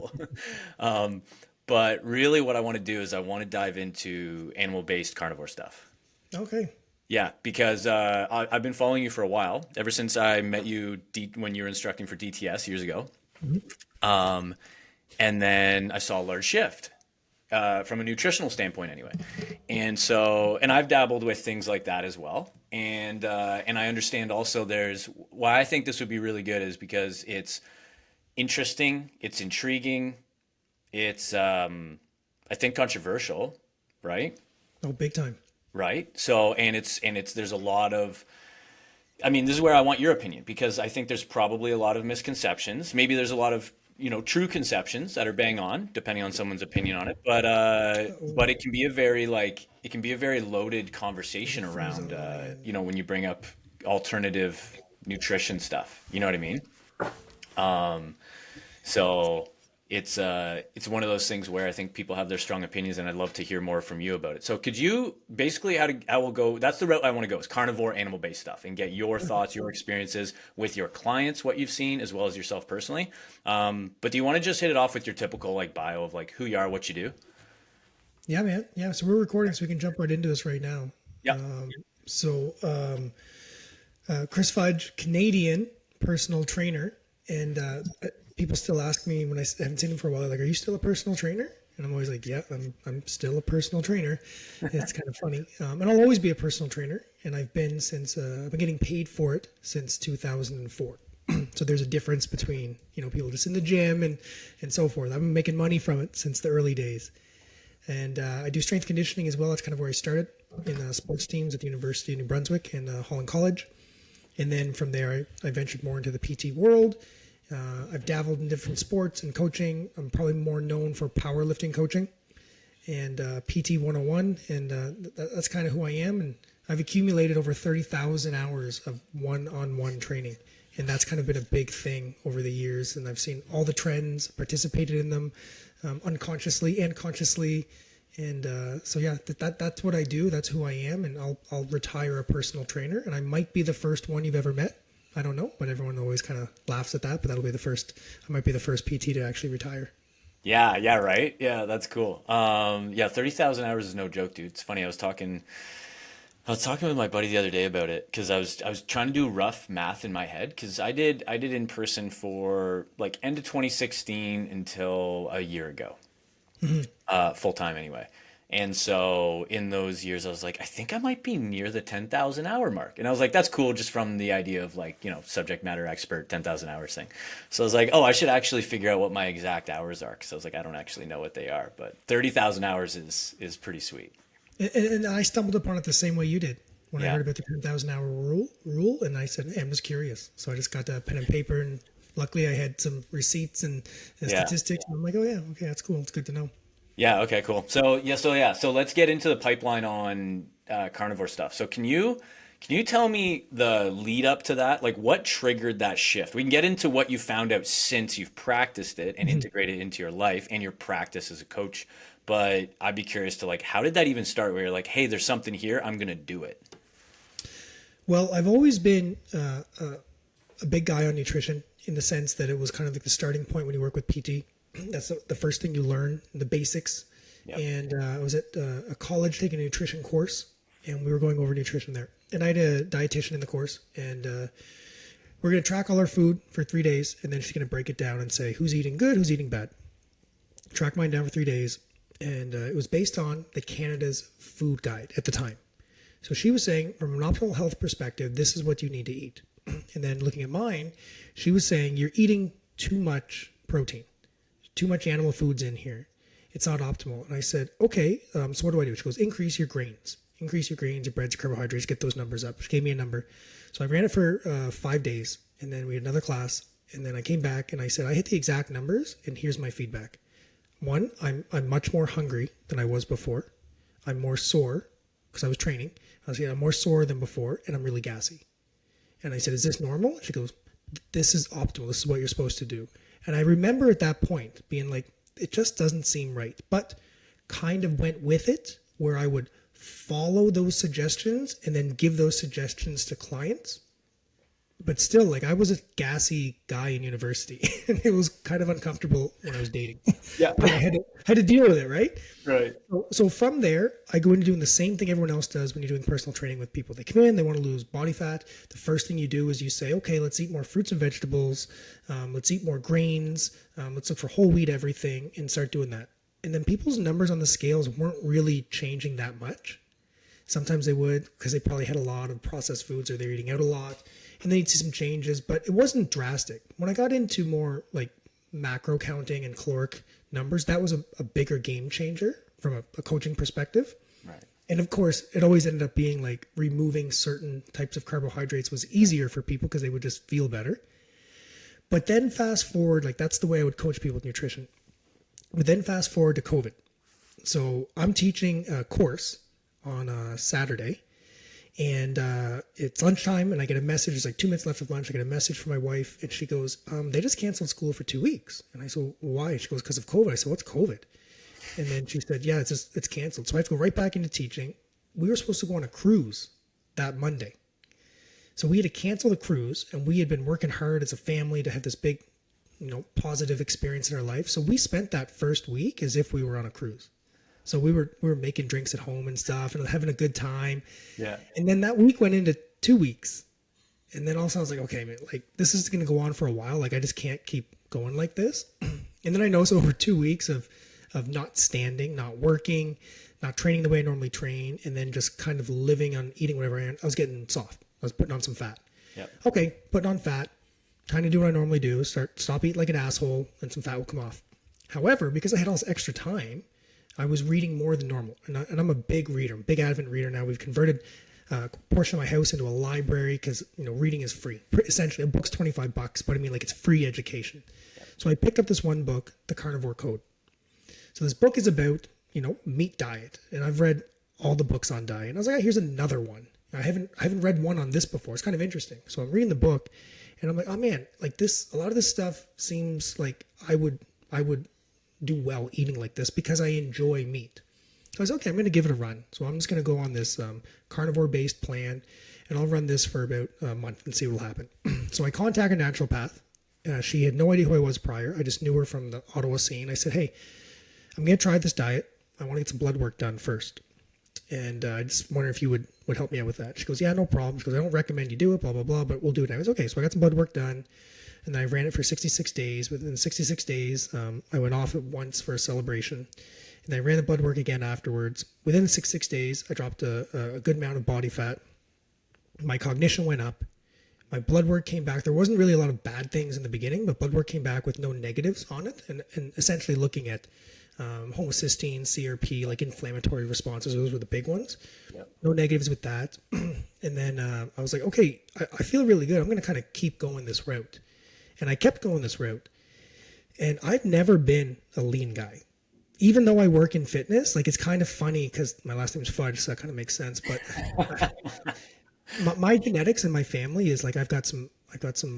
cool. Um, but really, what I want to do is I want to dive into animal-based carnivore stuff. Okay. Yeah, because I've been following you for a while, ever since I met you when you were instructing for DTS years ago. Mhm. Um, and then I saw a large shift from a nutritional standpoint, anyway. And so, and I've dabbled with things like that as well. And I understand also there's why I think this would be really good is because it's interesting, it's intriguing, it's I think controversial, right? Oh, big time. Right. So, and it's there's a lot of I mean, this is where I want your opinion because I think there's probably a lot of misconceptions. Maybe there's a lot of, true conceptions that are bang on, depending on someone's opinion on it. But Oh, it can be a very it can be a very loaded there's a conversation freeze around on my end. when you bring up alternative nutrition stuff. You know what I mean? So it's one of those things where I think people have their strong opinions, and I'd love to hear more from you about it. So could you basically how we'll go? That's the route I want to go is carnivore, animal based stuff, and get your thoughts, your experiences with your clients, what you've seen, as well as yourself personally. But do you want to just hit it off with your typical like bio of like who you are, what you do? Yeah, man. Yeah. So we're recording, so we can jump right into this right now. Yeah. Chris Fudge, Canadian personal trainer, and people still ask me when haven't seen him for a while, like, "Are you still a personal trainer?" And I'm always like, "Yeah, I'm still a personal trainer." It's kind of funny, and I'll always be a personal trainer, and I've been since I've been getting paid for it since 2004. So there's a difference between people just in the gym and so forth. I've been making money from it since the early days. And I do strength conditioning as well. That's kind of where I started in sports teams at the University of New Brunswick and Holland College. And then from there, I ventured more into the PT world. I've dabbled in different sports and coaching. I'm probably more known for powerlifting coaching and PT 101. And that's kind of who I am. And I've accumulated over 30,000 hours of one-on-one training. And that's kind of been a big thing over the years. And I've seen all the trends, participated in them unconsciously and consciously. And so yeah, that's what I do. That's who I am, and I'll retire a personal trainer, and I might be the first one you've ever met. I don't know, but everyone always kind of laughs at that. But that'll be the first. I might be the first PT to actually retire. Yeah, yeah, right. Yeah, that's cool. Yeah, 30,000 hours is no joke, dude. It's funny. I was talking with my buddy the other day about it because I was trying to do rough math in my head because I did in person for like end of 2016 until a year ago, full time anyway. And so in those years, I was like, I think I might be near the 10,000 hour mark. And I was like, that's cool just from the idea of like, subject matter expert, 10,000 hours thing. So I was like, oh, I should actually figure out what my exact hours are. Cause I was like, I don't actually know what they are, but 30,000 hours is pretty sweet. And I stumbled upon it the same way you did when I Yeah. heard about the 10,000 hour rule, and I said, hey, I'm just curious. So I just got a pen and paper, and luckily I had some receipts and Yeah. statistics. And I'm like, oh yeah, okay, that's cool. It's good to know. Yeah. Okay. Cool. So let's get into the pipeline on carnivore stuff. So can you tell me the lead up to that? Like what triggered that shift? We can get into what you found out since you've practiced it and integrated it into your life and your practice as a coach. But I'd be curious to like how did that even start? Where you're like, hey, there's something here. I'm gonna do it. Well, I've always been a big guy on nutrition in the sense that it was kind of like the starting point when you work with PT. That's the first thing you learn, the basics. Yep. And I was at a college taking a nutrition course, and we were going over nutrition there. And I had a dietitian in the course, and we're going to track all our food for 3 days, and then she's going to break it down and say who's eating good, who's eating bad. Track mine down for 3 days, and it was based on the Canada's food guide at the time. So she was saying, from an optimal health perspective, this is what you need to eat. And then looking at mine, she was saying, you're eating too much protein, too much animal foods in here. It's not optimal. And I said, okay, so what do I do? She goes, increase your grains. Increase your grains, your breads, your carbohydrates, get those numbers up. She gave me a number. So I ran it for 5 days, and then we had another class. And then I came back and I said, I hit the exact numbers, and here's my feedback. One, I'm much more hungry than I was before. I'm more sore because I was training. I was, I'm more sore than before, and I'm really gassy. And I said, is this normal? She goes, this is optimal. This is what you're supposed to do. And I remember at that point being like, it just doesn't seem right, but kind of went with it where I would follow those suggestions and then give those suggestions to clients. but still, like I was a gassy guy in university, and it was kind of uncomfortable when I was dating. Yeah. But I had to deal with it, right? Right. So from there, I go into doing the same thing everyone else does when you're doing personal training with people. They come in, they want to lose body fat. The first thing you do is you say, okay, let's eat more fruits and vegetables. Let's eat more grains. Let's look for whole wheat everything and start doing that. And then people's numbers on the scales weren't really changing that much. Sometimes they would because they probably had a lot of processed foods or they're eating out a lot. And then you'd see some changes, but it wasn't drastic. When I got into more like macro counting and caloric numbers, that was a bigger game changer from a coaching perspective. Right. And of course, it always ended up being like removing certain types of carbohydrates was easier for people because they would just feel better. But then fast forward, like that's the way I would coach people with nutrition. But then fast forward to COVID. So I'm teaching a course on a Saturday, and it's lunchtime, and I get a message. There's like 2 minutes left of lunch. I get a message from my wife, and she goes, they just canceled school for 2 weeks. And I said, well, why? She goes, because of COVID. I said, what's COVID? And then she said, yeah, it's canceled. So I have to go right back into teaching. We were supposed to go on a cruise that Monday. So we had to cancel the cruise, and we had been working hard as a family to have this big, positive experience in our life. So we spent that first week as if we were on a cruise. So we were making drinks at home and stuff and having a good time. Yeah. And then that week went into 2 weeks. And then also I was like, okay, man, like this is going to go on for a while. Like I just can't keep going like this. And then I noticed over 2 weeks of not standing, not working, not training the way I normally train, and then just kind of living on eating whatever I was getting soft. I was putting on some fat. Yep. Okay, putting on fat, trying to do what I normally do, stop eating like an asshole, and some fat will come off. However, because I had all this extra time, I was reading more than normal. And I'm a big reader, I'm a big avid reader now. We've converted a portion of my house into a library because, reading is free. Essentially, a book's $25, but I mean, like it's free education. So I picked up this one book, The Carnivore Code. So this book is about, meat diet. And I've read all the books on diet. And I was like, here's another one. I haven't read one on this before. It's kind of interesting. So I'm reading the book and I'm like, oh man, like this, a lot of this stuff seems like I would do well eating like this because I enjoy meat. So I was okay, I'm going to give it a run. So I'm just going to go on this carnivore based plan and I'll run this for about a month and see what will happen. So I contacted a naturopath. She had no idea who I was prior. I just knew her from the Ottawa scene. I said, hey, I'm going to try this diet. I want to get some blood work done first. And I just wonder if you would help me out with that. She goes, yeah, no problem. She goes, I don't recommend you do it, blah, blah, blah, but we'll do it. I was okay. So I got some blood work done and I ran it for 66 days. Within 66 days, I went off at once for a celebration and I ran the blood work again afterwards. Within the 66 days, I dropped a good amount of body fat. My cognition went up. My blood work came back. There wasn't really a lot of bad things in the beginning, but blood work came back with no negatives on it and essentially looking at homocysteine, CRP, like inflammatory responses. Those were the big ones. Yep. No negatives with that. And then I was like, okay, I feel really good. I'm going to kind of keep going this route. And I kept going this route. And I've never been a lean guy. Even though I work in fitness, like it's kind of funny because my last name is Fudge, so that kind of makes sense. But my genetics and my family is like I've got some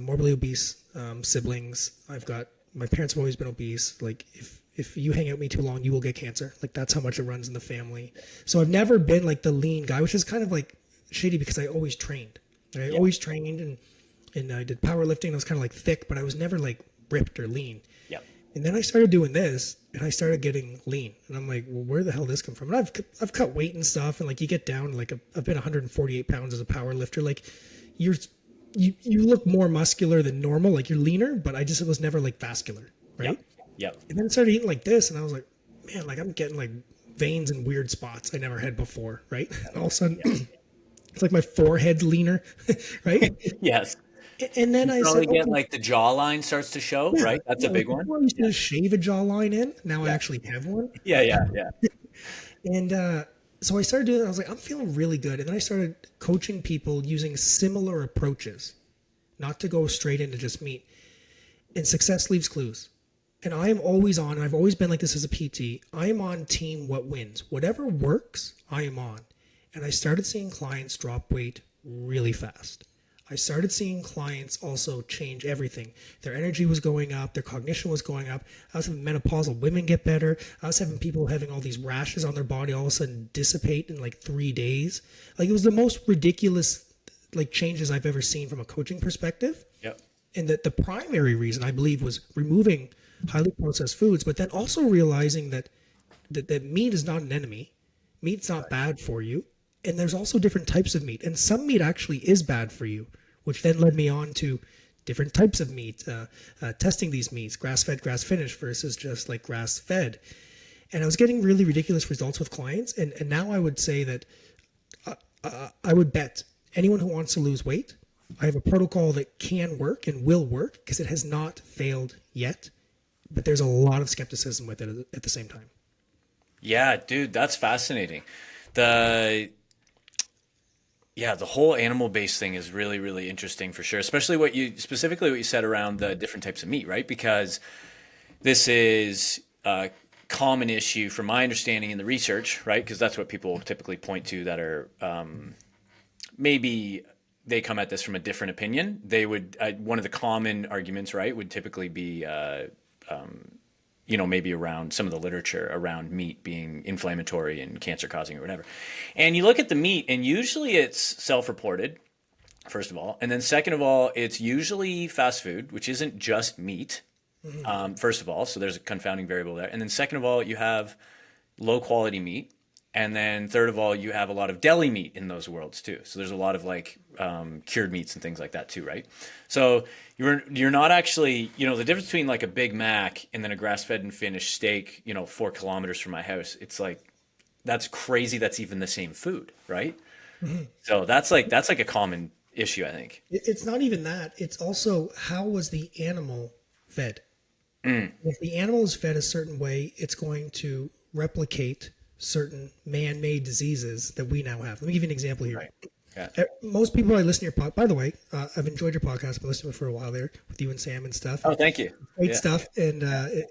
morbidly obese siblings. My parents have always been obese. Like if you hang out with me too long, you will get cancer. Like that's how much it runs in the family. So I've never been like the lean guy, which is kind of like shitty because I always trained. I always trained and I did powerlifting. I was kind of like thick, but I was never like ripped or lean. Yep. And then I started doing this and I started getting lean. And I'm like, well, where the hell did this come from? And I've cut weight and stuff. And like you get down, like I've been 148 pounds as a power lifter. Like you look more muscular than normal. Like you're leaner, but I just was never like vascular. Right. Yep. And then I started eating like this. And I was like, man, like I'm getting like veins and weird spots I never had before. Right. And all of a sudden it's like my forehead's leaner. Right. Yes. And then I said, get like the jawline starts to show, right? That's a big one. I used to shave a jawline in. Now I actually have one. Yeah. And so I started doing that. I was like, I'm feeling really good. And then I started coaching people using similar approaches, not to go straight into just meat. And success leaves clues. And I am always on, and I've always been like this as a PT. I am on team what wins. Whatever works, I am on. And I started seeing clients drop weight really fast. I started seeing clients also change everything. Their energy was going up. Their cognition was going up. I was having menopausal women get better. I was having people having all these rashes on their body all of a sudden dissipate in like 3 days. Like it was the most ridiculous like changes I've ever seen from a coaching perspective. Yep. And that the primary reason I believe was removing highly processed foods, but then also realizing that meat is not an enemy. Meat's not bad for you. And there's also different types of meat. And some meat actually is bad for you, which then led me on to different types of meat, testing these meats, grass-fed, grass-finished versus just like grass-fed. And I was getting really ridiculous results with clients. And now I would say that I would bet anyone who wants to lose weight, I have a protocol that can work and will work because it has not failed yet. But there's a lot of skepticism with it at the same time. Yeah, dude, that's fascinating. The Yeah, the whole animal-based thing is really, really interesting for sure. Especially specifically what you said around the different types of meat, right? Because this is a common issue from my understanding in the research, right? Because that's what people typically point to that are maybe they come at this from a different opinion. They would one of the common arguments, right, would typically be maybe around some of the literature around meat being inflammatory and cancer causing or whatever. And you look at the meat, and usually it's self-reported, first of all. And then second of all, it's usually fast food, which isn't just meat, first of all. So there's a confounding variable there. And then second of all, you have low quality meat. And then third of all, you have a lot of deli meat in those worlds too. So there's a lot of like cured meats and things like that too, right? So you're not actually, the difference between like a Big Mac and then a grass-fed and finished steak, 4 kilometers from my house, it's like that's crazy. That's even the same food, right? So that's like a common issue, I think. It's not even that. It's also how was the animal fed? If the animal is fed a certain way, it's going to replicate certain man-made diseases that we now have. Let me give you an example here. Right. Yeah. Most people I listen to your by the way, I've enjoyed your podcast. I've been listening to it for a while there with you and Sam and stuff. Oh, thank you. Great Yeah. stuff. And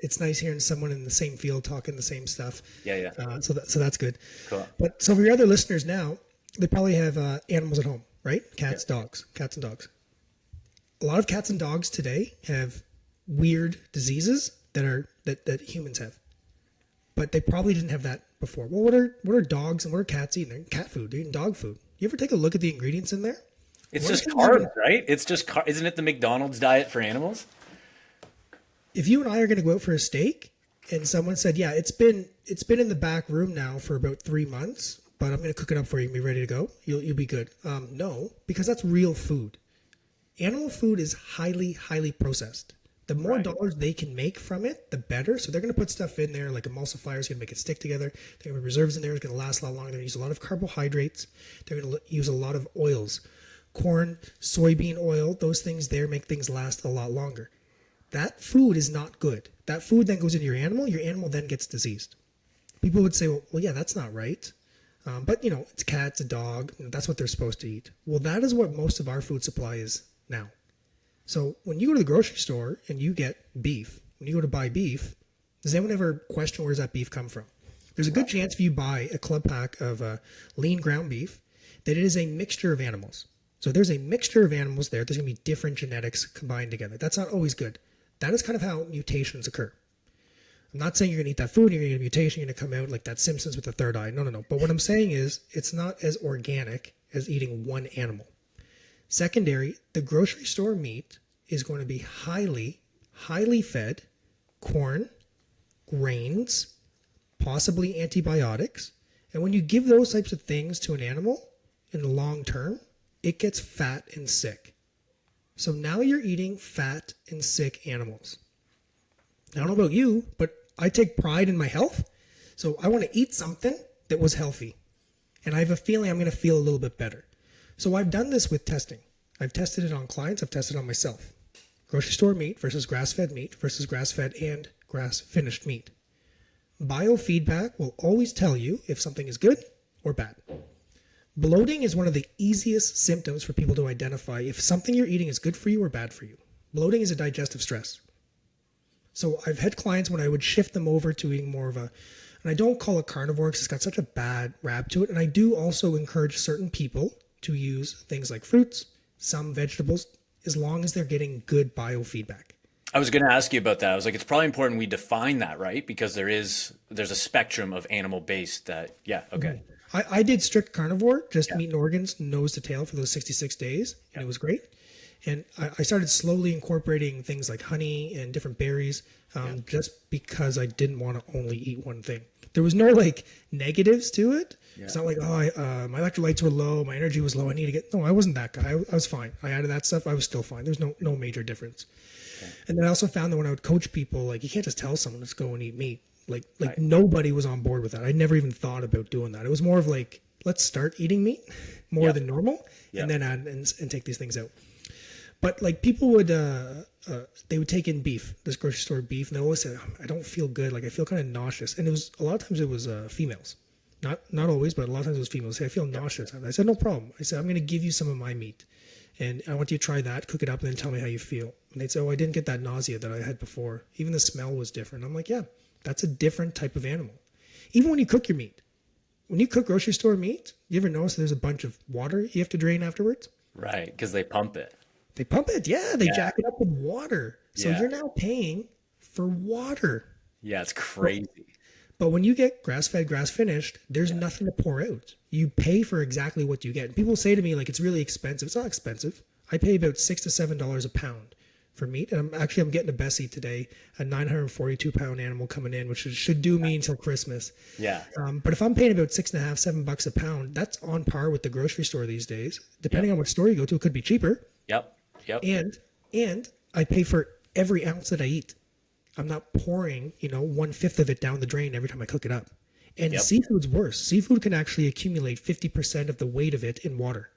it's nice hearing someone in the same field talking the same stuff. Yeah. So that's good. Cool. But so for your other listeners now, they probably have animals at home, right? Cats, dogs, cats and dogs. A lot of cats and dogs today have weird diseases that humans have. But they probably didn't have that before. Well, what are dogs and what are cats eating? They're eating cat food. They're eating dog food. You ever take a look at the ingredients in there? It's just carbs, right? It's just isn't it the McDonald's diet for animals? If you and I are going to go out for a steak, and someone said, "Yeah, it's been in the back room now for about 3 months, but I'm going to cook it up for you and be ready to go. You'll be good." No, because that's real food. Animal food is highly, highly processed. The more dollars they can make from it, the better. So they're going to put stuff in there like emulsifiers, going to make it stick together. They're going to put reserves in there. It's going to last a lot longer. They're going to use a lot of carbohydrates. They're going to use a lot of oils, corn, soybean oil. Those things there make things last a lot longer. That food is not good. That food then goes into your animal. Your animal then gets diseased. People would say, well, yeah, that's not right. But, it's cats, a dog. That's what they're supposed to eat. Well, that is what most of our food supply is now. So when you go to the grocery store and you get beef, when you go to buy beef, does anyone ever question where does that beef come from? There's a good chance if you buy a club pack of lean ground beef that it is a mixture of animals. So there's a mixture of animals there. There's going to be different genetics combined together. That's not always good. That is kind of how mutations occur. I'm not saying you're going to eat that food and you're going to get a mutation, you're going to come out like that Simpsons with the third eye. No. But what I'm saying is it's not as organic as eating one animal. Secondary, the grocery store meat is going to be highly, highly fed corn, grains, possibly antibiotics. And when you give those types of things to an animal in the long term, it gets fat and sick. So now you're eating fat and sick animals. I don't know about you, but I take pride in my health. So I want to eat something that was healthy. And I have a feeling I'm going to feel a little bit better. So I've done this with testing. I've tested it on clients. I've tested it on myself. Grocery store meat versus grass-fed and grass-finished meat. Biofeedback will always tell you if something is good or bad. Bloating is one of the easiest symptoms for people to identify if something you're eating is good for you or bad for you. Bloating is a digestive stress. So I've had clients when I would shift them over to eating more of and I don't call it carnivore because it's got such a bad rap to it. And I do also encourage certain people to use things like fruits, some vegetables, as long as they're getting good biofeedback. I was going to ask you about that. I was like, it's probably important we define that, right? Because there's a spectrum of animal based that, yeah, okay. I did strict carnivore, just Yeah. meat and organs, nose to tail for those 66 days, and Yeah. it was great. And I started slowly incorporating things like honey and different berries, Yeah. just because I didn't want to only eat one thing. There was no like negatives to it. Yeah. It's not like, my electrolytes were low, my energy was low, I need to get. No, I wasn't that guy. I was fine. I added that stuff. I was still fine. There's no major difference. Okay. And then I also found that when I would coach people, like you can't just tell someone to go and eat meat. Like Right. nobody was on board with that. I never even thought about doing that. It was more of like, let's start eating meat more Yeah. than normal, Yeah. and then add and take these things out. But like people would, they would take in beef, this grocery store beef, and they always say, I don't feel good. Like I feel kind of nauseous. And it was a lot of times it was females, not always, but a lot of times it was females. Say I feel nauseous. I said no problem. I said I'm going to give you some of my meat, and I want you to try that, cook it up, and then tell me how you feel. And they'd say, oh, I didn't get that nausea that I had before. Even the smell was different. I'm like, yeah, that's a different type of animal. Even when you cook your meat, when you cook grocery store meat, you ever notice there's a bunch of water you have to drain afterwards? Right. Because they pump it. They pump it. Yeah, they Yeah. jack it up with water. So Yeah. you're now paying for water. Yeah. It's But, crazy. but when you get grass fed, grass finished, there's Yeah. nothing to pour out. You pay for exactly what you get. And people say to me, like, it's really expensive. It's not expensive. I pay about $6 to $7 a pound for meat. And I'm getting a Bessie today, a 942 pound animal coming in, which should do me until Christmas. Yeah. But if I'm paying about 6.5, $7 a pound, that's on par with the grocery store these days. Yep. Depending on what store you go to, it could be cheaper. Yep. Yep. And I pay for every ounce that I eat. I'm not pouring, 1/5 of it down the drain every time I cook it up. And Yep. seafood's worse. Seafood can actually accumulate 50% of the weight of it in water.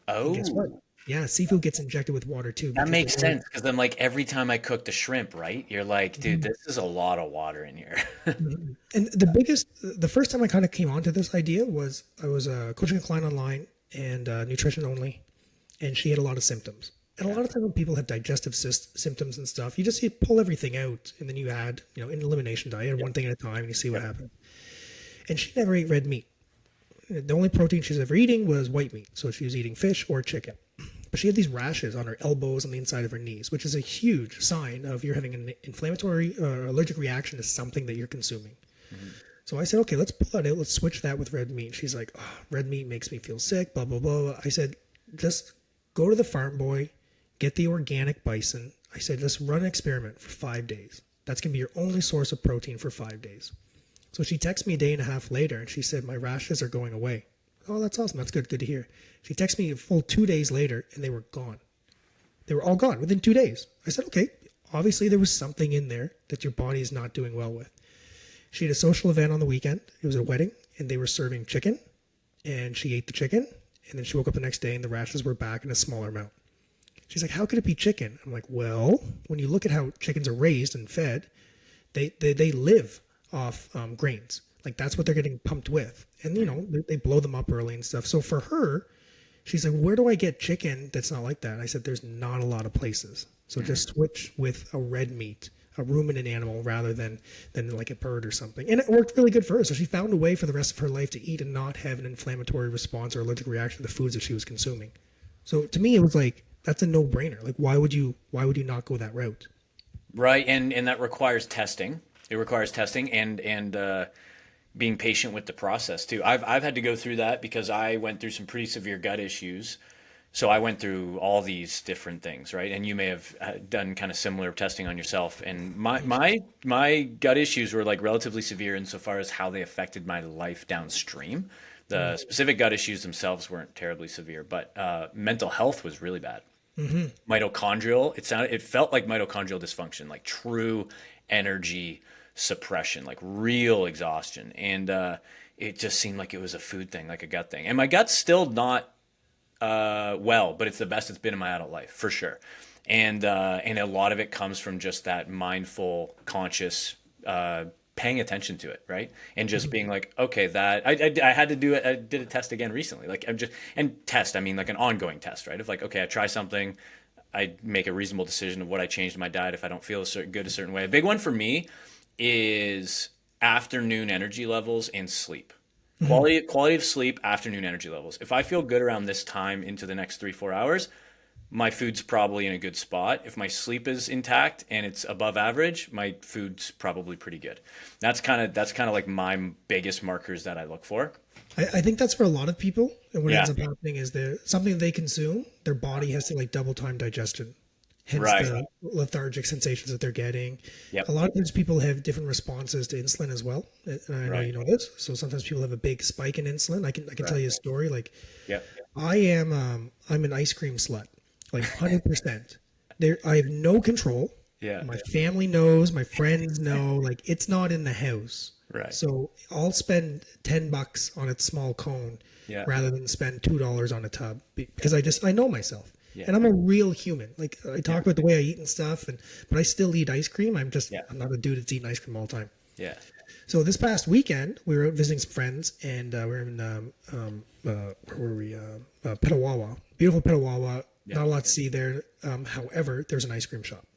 And guess what? Oh, Yeah, seafood gets injected with water too that because the makes water. sense. Because then, like, every time I cook the shrimp, right, you're like, dude, this is a lot of water in here. And the first time I kind of came onto this idea was I was coaching a client online and nutrition only, and she had a lot of symptoms. And a Yeah. lot of times when people have digestive symptoms and stuff, you pull everything out and then you add, an elimination diet, Yep. one thing at a time, and you see what Yep. happens. And she never ate red meat. The only protein she's ever eating was white meat. So she was eating fish or chicken. But she had these rashes on her elbows and the inside of her knees, which is a huge sign of you're having an inflammatory or allergic reaction to something that you're consuming. Mhm. So I said, okay, let's pull that out. Let's switch that with red meat. She's like, oh, red meat makes me feel sick, blah, blah, blah. I said, just go to the farm boy, get the organic bison. I said, let's run an experiment for 5 days. That's going to be your only source of protein for 5 days. So she texted me a day and a half later and she said, my rashes are going away. Oh, that's awesome. That's good. Good to hear. She texted me a full 2 days later and they were gone. They were all gone within 2 days. I said, okay, obviously there was something in there that your body is not doing well with. She had a social event on the weekend. It was a wedding and they were serving chicken and she ate the chicken. And then she woke up the next day and the rashes were back in a smaller amount. She's like, how could it be chicken? I'm like, well, when you look at how chickens are raised and fed, they live off grains. Like that's what they're getting pumped with. And, they blow them up early and stuff. So for her, she's like, where do I get chicken that's not like that? I said, there's not a lot of places. So just switch with a red meat, a ruminant animal rather than like a bird or something. And it worked really good for her. So she found a way for the rest of her life to eat and not have an inflammatory response or allergic reaction to the foods that she was consuming. So to me, it was like, that's a no-brainer. Like, why would you not go that route? Right, and that requires testing. It requires testing and being patient with the process too. I've had to go through that because I went through some pretty severe gut issues. So I went through all these different things, right? And you may have done kind of similar testing on yourself. And my gut issues were like relatively severe insofar as how they affected my life downstream. The specific gut issues themselves weren't terribly severe, but mental health was really bad. Mitochondrial, it felt like mitochondrial dysfunction, like true energy suppression, like real exhaustion. And it just seemed like it was a food thing, like a gut thing. And my gut's still not well, but it's the best it's been in my adult life for sure. And a lot of it comes from just that mindful, conscious paying attention to it, right? And just being like, okay, that I had to do it. I did a test again recently. Like I'm just and test, I mean like an ongoing test, right? Of like, okay, I try something, I make a reasonable decision of what I change in my diet if I don't feel good a certain way. A big one for me is afternoon energy levels and sleep. Quality of sleep, afternoon energy levels. If I feel good around this time into the next 3, 4 hours, my food's probably in a good spot. If my sleep is intact and it's above average, my food's probably pretty good. That's kind of like my biggest markers that I look for. I think that's for a lot of people. And what Yeah. ends up happening is something they consume, their body has to like double time digestion. Hence Right. the lethargic sensations that they're getting. A Yep. lot of times people have different responses to insulin as well. And I know Right. you know this. So sometimes people have a big spike in insulin. I can tell Right. you a story. Like Yep. I'm an ice cream slut. Like 100%. There I have no control. Yeah. My family knows, my friends know, like it's not in the house. Right. So I'll spend $10 on a small cone Yeah. rather than spend $2 on a tub because I know myself. Yeah. And I'm a real human. Like I Yeah. talk about the way I eat and stuff, but I still eat ice cream. Yeah. I'm not a dude that's eating ice cream all the time. Yeah. So this past weekend we were out visiting some friends, and we were in where were we? Petawawa, beautiful Petawawa. Yeah. Not a lot to see there. However, there's an ice cream shop.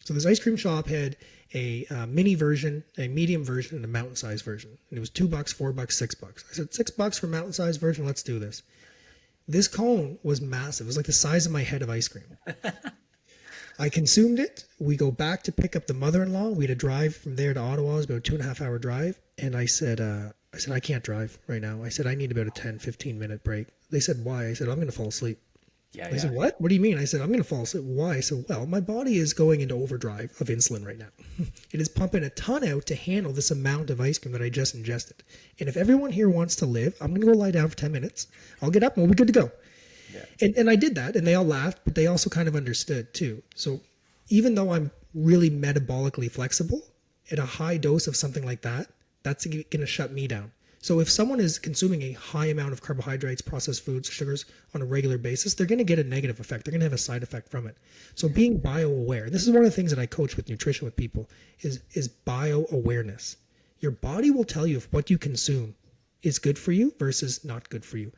So this ice cream shop had a mini version, a medium version, and a mountain size version. And it was $2, $4, $6. I said $6 for mountain size version. Let's do this. This cone was massive. It was like the size of my head of ice cream. I consumed it. We go back to pick up the mother-in-law. We had to drive from there to Ottawa. It was about a 2.5 hour drive. And I said, I can't drive right now. I said, I need about a 10, 15-minute break. They said, why? I said, I'm going to fall asleep. Yeah. I said, Yeah. what? What do you mean? I said, I'm going to fall asleep. Why? I said, well, my body is going into overdrive of insulin right now. It is pumping a ton out to handle this amount of ice cream that I just ingested. And if everyone here wants to live, I'm going to go lie down for 10 minutes. I'll get up and we'll be good to go. Yeah. And I did that, and they all laughed, but they also kind of understood too. So even though I'm really metabolically flexible, at a high dose of something like that, that's going to shut me down. So if someone is consuming a high amount of carbohydrates, processed foods, sugars on a regular basis, they're going to get a negative effect. They're going to have a side effect from it. So being bio-aware, and this is one of the things that I coach with nutrition with people, is bio-awareness. Your body will tell you if what you consume is good for you versus not good for you.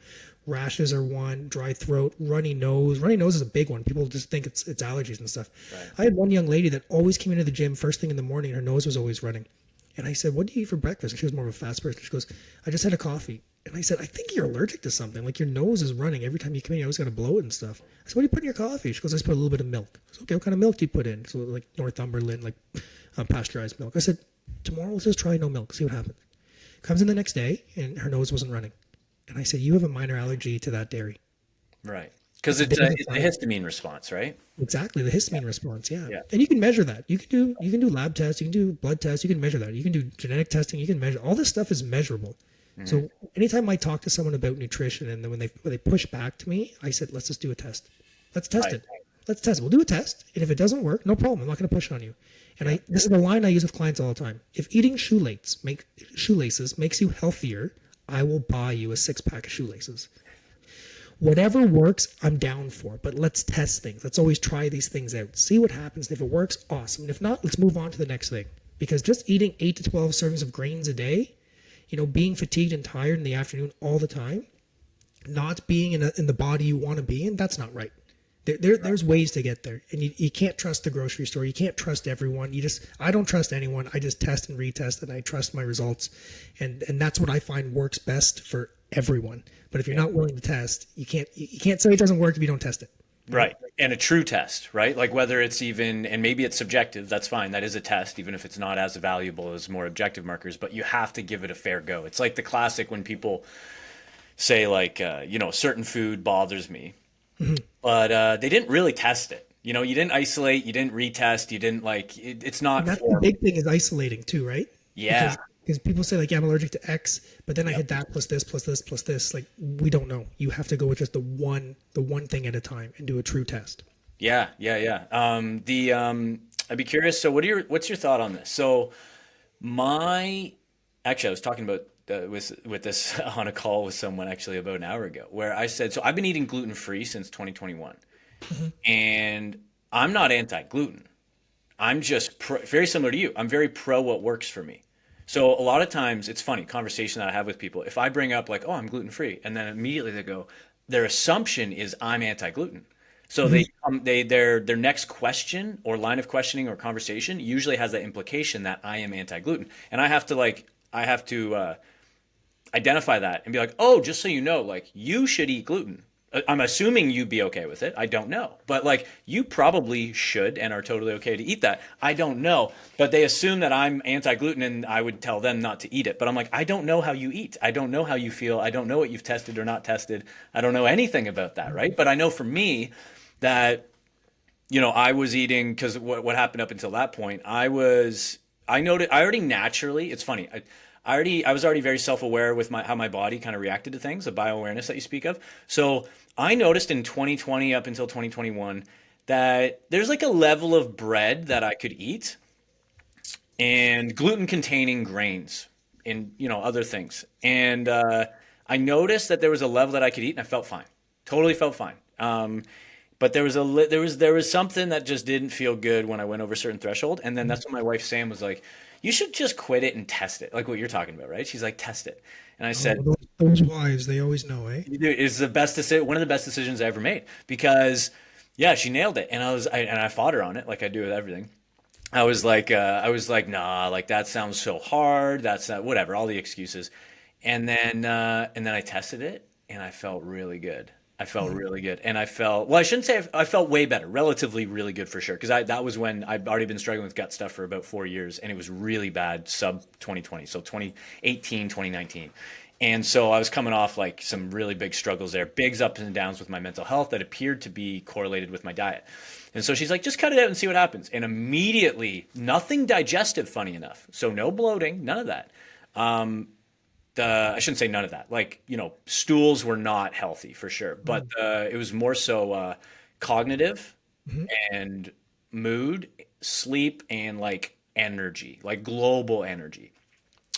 Rashes are one, dry throat, runny nose. Runny nose is a big one. People just think it's allergies and stuff. Right. I had one young lady that always came into the gym first thing in the morning, and her nose was always running. And I said, what do you eat for breakfast? And she was more of a fast person. She goes, I just had a coffee. And I said, I think you're allergic to something. Like your nose is running every time you come in. You always got to blow it and stuff. I said, what do you put in your coffee? She goes, I just put a little bit of milk. I said, okay, what kind of milk do you put in? So like Northumberland, like pasteurized milk. I said, tomorrow let's just try no milk, see what happens. Comes in the next day, and her nose wasn't running. And I said, you have a minor allergy to that dairy. Right. Because it's a histamine response, right? Exactly, the histamine response, yeah. Yeah. And you can measure that. You can do lab tests, you can do blood tests, you can measure that. You can do genetic testing, you can measure. All this stuff is measurable. So anytime I talk to someone about nutrition, and then when they push back to me, I said, let's just do a test. Let's test Right. it. Let's test it. We'll do a test. And if it doesn't work, no problem. I'm not going to push on you. And this is the line I use with clients all the time. If eating shoelaces makes you healthier, I will buy you a 6-pack of shoelaces. Whatever works, I'm down for. But let's test things. Let's always try these things out. See what happens. And if it works, awesome. And if not, let's move on to the next thing. Because just eating 8 to 12 servings of grains a day, being fatigued and tired in the afternoon all the time, not being in the body you want to be in, that's not right. There's ways to get there, and you can't trust the grocery store. You can't trust everyone. I don't trust anyone. I just test and retest, and I trust my results, and that's what I find works best for everyone. But if you're not willing to test, you can't say it doesn't work if you don't test it. Right. And a true test, right? Like whether it's even, and maybe it's subjective, that's fine. That is a test, even if it's not as valuable as more objective markers, but you have to give it a fair go. It's like the classic when people say like, certain food bothers me, but they didn't really test it. You didn't isolate, you didn't retest, you didn't it's not And that's the big thing is isolating too, right? Yeah. Because people say like, yeah, I'm allergic to X, but then I had that plus this plus this plus this. Like we don't know. You have to go with just the one thing at a time and do a true test. Yeah. I'd be curious. So what's your thought on this? So actually, I was talking about with this on a call with someone actually about an hour ago, where I said, so I've been eating gluten free since 2021, and I'm not anti-gluten. I'm just very similar to you. I'm very pro what works for me. So a lot of times it's funny conversation that I have with people. If I bring up like, oh, I'm gluten free, and then immediately they go, their assumption is I'm anti-gluten. So their next question or line of questioning or conversation usually has that implication that I am anti-gluten, and I have to identify that and be like, oh, just so you know, like you should eat gluten. I'm assuming you'd be okay with it. I don't know. But like you probably should and are totally okay to eat that. I don't know. But they assume that I'm anti-gluten and I would tell them not to eat it. But I'm like, I don't know how you eat. I don't know how you feel. I don't know what you've tested or not tested. I don't know anything about that, right? But I know for me that I was eating because what happened up until that point, I noted I already naturally. It's funny. I was already very self-aware with how my body kind of reacted to things, the bioawareness that you speak of. So I noticed in 2020 up until 2021 that there's like a level of bread that I could eat and gluten-containing grains and other things. And I noticed that there was a level that I could eat and I felt fine. Totally felt fine. But there was something that just didn't feel good when I went over a certain threshold, and then that's when my wife Sam was like, "You should just quit it and test it," like what you're talking about, right? She's like, "Test it," and I Oh, said, those wives, they always know, eh? "Dude, it's one of the best decisions I ever made because, yeah, she nailed it," and I fought her on it like I do with everything. I was like, nah, like that sounds so hard. That's not, whatever, all the excuses. And then I tested it and I felt really good. I felt really good. And well, I shouldn't say I felt way better, relatively really good for sure. That was when I'd already been struggling with gut stuff for about 4 years and it was really bad sub 2020. So 2018, 2019. And so I was coming off like some really big struggles there, bigs ups and downs with my mental health that appeared to be correlated with my diet. And so she's like, just cut it out and see what happens. And immediately, nothing digestive, funny enough. So no bloating, none of that. I shouldn't say none of that. Like, stools were not healthy for sure, but it was more so cognitive Mm-hmm. and mood, sleep, and like energy, like global energy.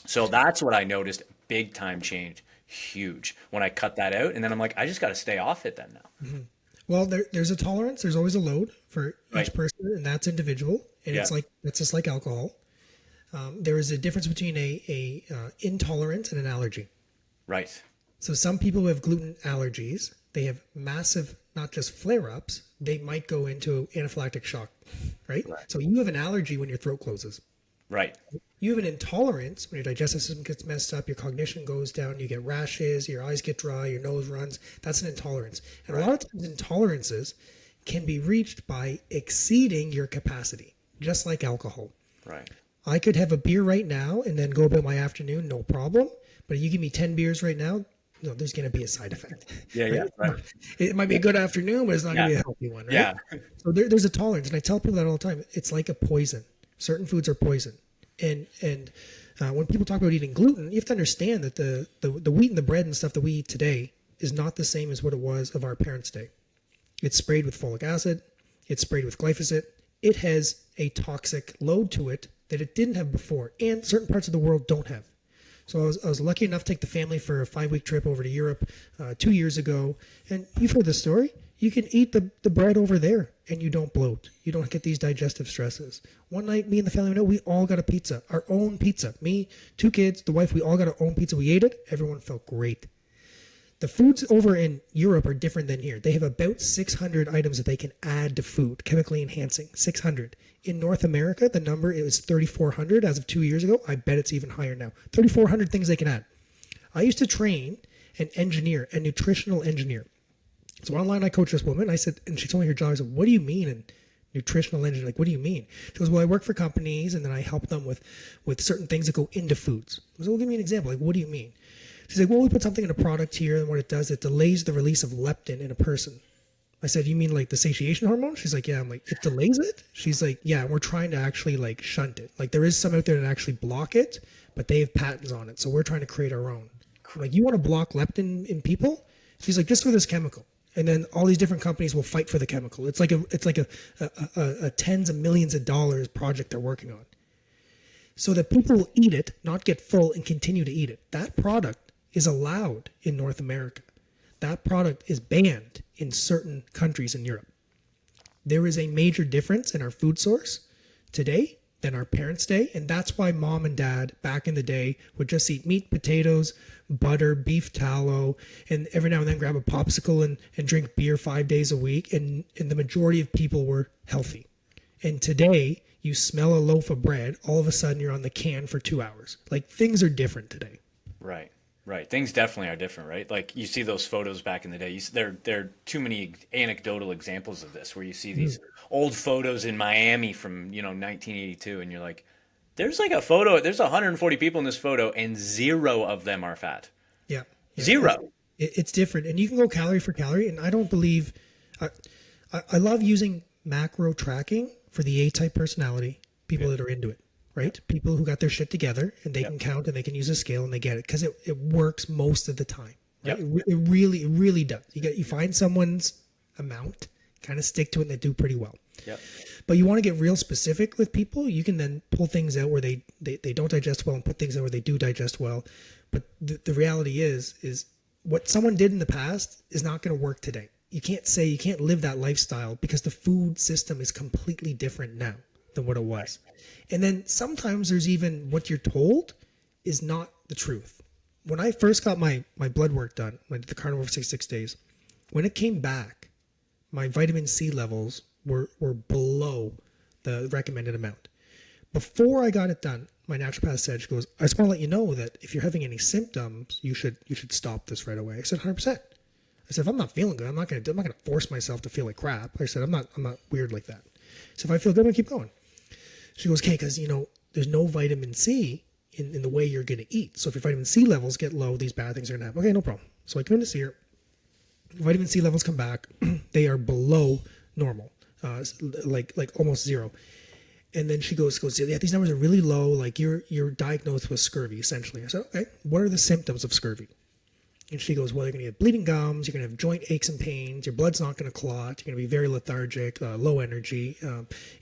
So that's what I noticed. Big time change. Huge. When I cut that out. And then I'm like, I just got to stay off it then now. Well, there's a tolerance. There's always a load for Right. each person, and that's individual. And Yeah. that's just like alcohol. There is a difference between a intolerance and an allergy. Right. So some people who have gluten allergies, they have massive, not just flare-ups, they might go into anaphylactic shock, right? Right. So you have an allergy when your throat closes. Right. You have an intolerance when your digestive system gets messed up, your cognition goes down, you get rashes, your eyes get dry, your nose runs. That's an intolerance. And a lot of times intolerances can be reached by exceeding your capacity, just like alcohol. Right. I could have a beer right now and then go about my afternoon, no problem. But if you give me 10 beers right now, no, there's going to be a side effect. Yeah. Yeah. Right. It might be a good afternoon, but it's not going to be a healthy one, right? Yeah. So there's a tolerance. And I tell people that all the time. It's like a poison. Certain foods are poison. And when people talk about eating gluten, you have to understand that the wheat and the bread and stuff that we eat today is not the same as what it was of our parents' day. It's sprayed with folic acid. It's sprayed with glyphosate. It has a toxic load to it that it didn't have before, and certain parts of the world don't have. So I was lucky enough to take the family for a 5-week trip over to Europe 2 years ago. And you've heard the story. You can eat the bread over there and you don't bloat. You don't get these digestive stresses. One night, me and the family, we all got a pizza, our own pizza. Me, 2 kids, the wife, we all got our own pizza. We ate it. Everyone felt great. The foods over in Europe are different than here. They have about 600 items that they can add to food, chemically enhancing, 600. In North America, the number is 3,400 as of 2 years ago. I bet it's even higher now. 3,400 things they can add. I used to train an engineer, a nutritional engineer. So online I coached this woman. I said, and she told me her job. I said, what do you mean in nutritional engineering? Like, what do you mean? She goes, well, I work for companies and then I help them with certain things that go into foods. I said, well, give me an example. Like, what do you mean? She's like, well, we put something in a product here, and what it does, it delays the release of leptin in a person. I said, you mean like the satiation hormone? She's like, yeah. I'm like, it delays it? She's like, yeah, we're trying to actually like shunt it. Like there is some out there that actually block it, but they have patents on it. So we're trying to create our own. I'm like, you want to block leptin in people? She's like, just for this chemical. And then all these different companies will fight for the chemical. It's like a tens of millions of dollars project they're working on. So that people will eat it, not get full, and continue to eat it. That product is allowed in North America. That product is banned in certain countries in Europe. There is a major difference in our food source today than our parents' day, and that's why mom and dad back in the day would just eat meat, potatoes, butter, beef tallow, and every now and then grab a popsicle and drink beer 5 days a week, and the majority of people were healthy. And today, you smell a loaf of bread, all of a sudden you're on the can for 2 hours. Like things are different today. Right. Right. Things definitely are different, right? Like you see those photos back in the day. There are too many anecdotal examples of this where you see Mhm. these old photos in Miami from, 1982 and you're like, there's like a photo, there's 140 people in this photo and zero of them are fat. Yeah, yeah, Zero. it's different, and you can go calorie for calorie. And I don't believe, I, I love using macro tracking for the A-type personality people Yep. that are into it, Yep. right? People who got their shit together and they Yep. can count and they can use a scale and they get it because it works most of the time, right? Yep. It really does. You find someone's amount, kind of stick to it, and they do pretty well. Yep. But you want to get real specific with people, you can then pull things out where they don't digest well and put things out where they do digest well. But the reality is what someone did in the past is not going to work today. You can't live that lifestyle because the food system is completely different now than what it was. And then sometimes there's even what you're told is not the truth. When I first got my blood work done, I did the carnivore for 66 days, when it came back, my vitamin C levels were below the recommended amount. Before I got it done, my naturopath said, she goes, I just want to let you know that if you're having any symptoms, you should stop this right away. I said, 100%. I said, if I'm not feeling good, I'm not gonna force myself to feel like crap. I said, I'm not weird like that. So if I feel good, I'm gonna keep going. She goes, okay, because there's no vitamin C in the way you're gonna eat. So if your vitamin C levels get low, these bad things are gonna happen. Okay, no problem. So I come in to see her. Vitamin C levels come back. They are below normal, like almost zero. And then she goes, yeah, these numbers are really low. Like you're diagnosed with scurvy, essentially. I said, okay, what are the symptoms of scurvy? And she goes, well, you're going to get bleeding gums, you're going to have joint aches and pains, your blood's not going to clot, you're going to be very lethargic, low energy,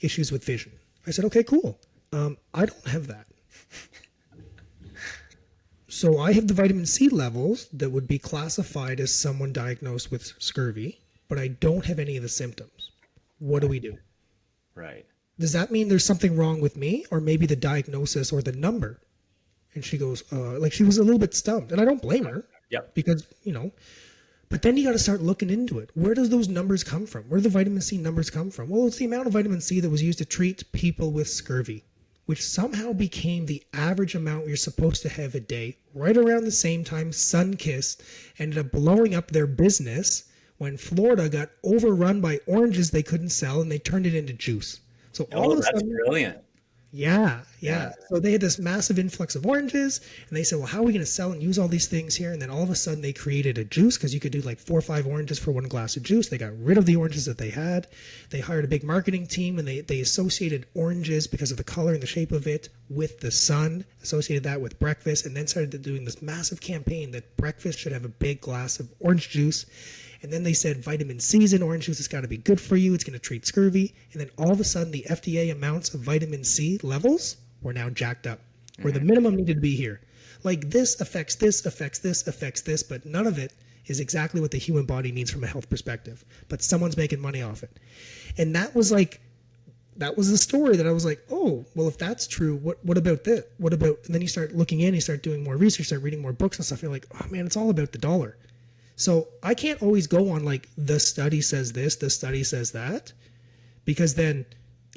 issues with vision. I said, okay, cool. I don't have that. So I have the vitamin C levels that would be classified as someone diagnosed with scurvy, but I don't have any of the symptoms. What do we do? Right. Does that mean there's something wrong with me, or maybe the diagnosis or the number? And she goes, like she was a little bit stumped, and I don't blame her Yep. because But then you got to start looking into it. Where does those numbers come from? Where do the vitamin C numbers come from? Well, it's the amount of vitamin C that was used to treat people with scurvy, which somehow became the average amount you're supposed to have a day. Right around the same time, Sunkist ended up blowing up their business when Florida got overrun by oranges they couldn't sell, and they turned it into juice. So all Oh, of a that's sudden, brilliant. yeah. Yeah. So they had this massive influx of oranges, and they said, well, how are we going to sell and use all these things here? And then all of a sudden they created a juice because you could do like 4 or 5 oranges for one glass of juice. They got rid of the oranges that they had. They hired a big marketing team, and they associated oranges because of the color and the shape of it with the sun, associated that with breakfast, and then started doing this massive campaign that breakfast should have a big glass of orange juice. And then they said vitamin C's in orange juice. It's got to be good for you. It's going to treat scurvy. And then all of a sudden, the FDA amounts of vitamin C levels were now jacked up, where the minimum needed to be here. Like this affects this, affects this, affects this, but none of it is exactly what the human body needs from a health perspective. But someone's making money off it. And that was the story that I was like, oh, well, if that's true, what about this? What about, and then you start looking in, you start doing more research, start reading more books and stuff. You're like, oh man, it's all about the dollar. So I can't always go on like the study says this, the study says that, because then,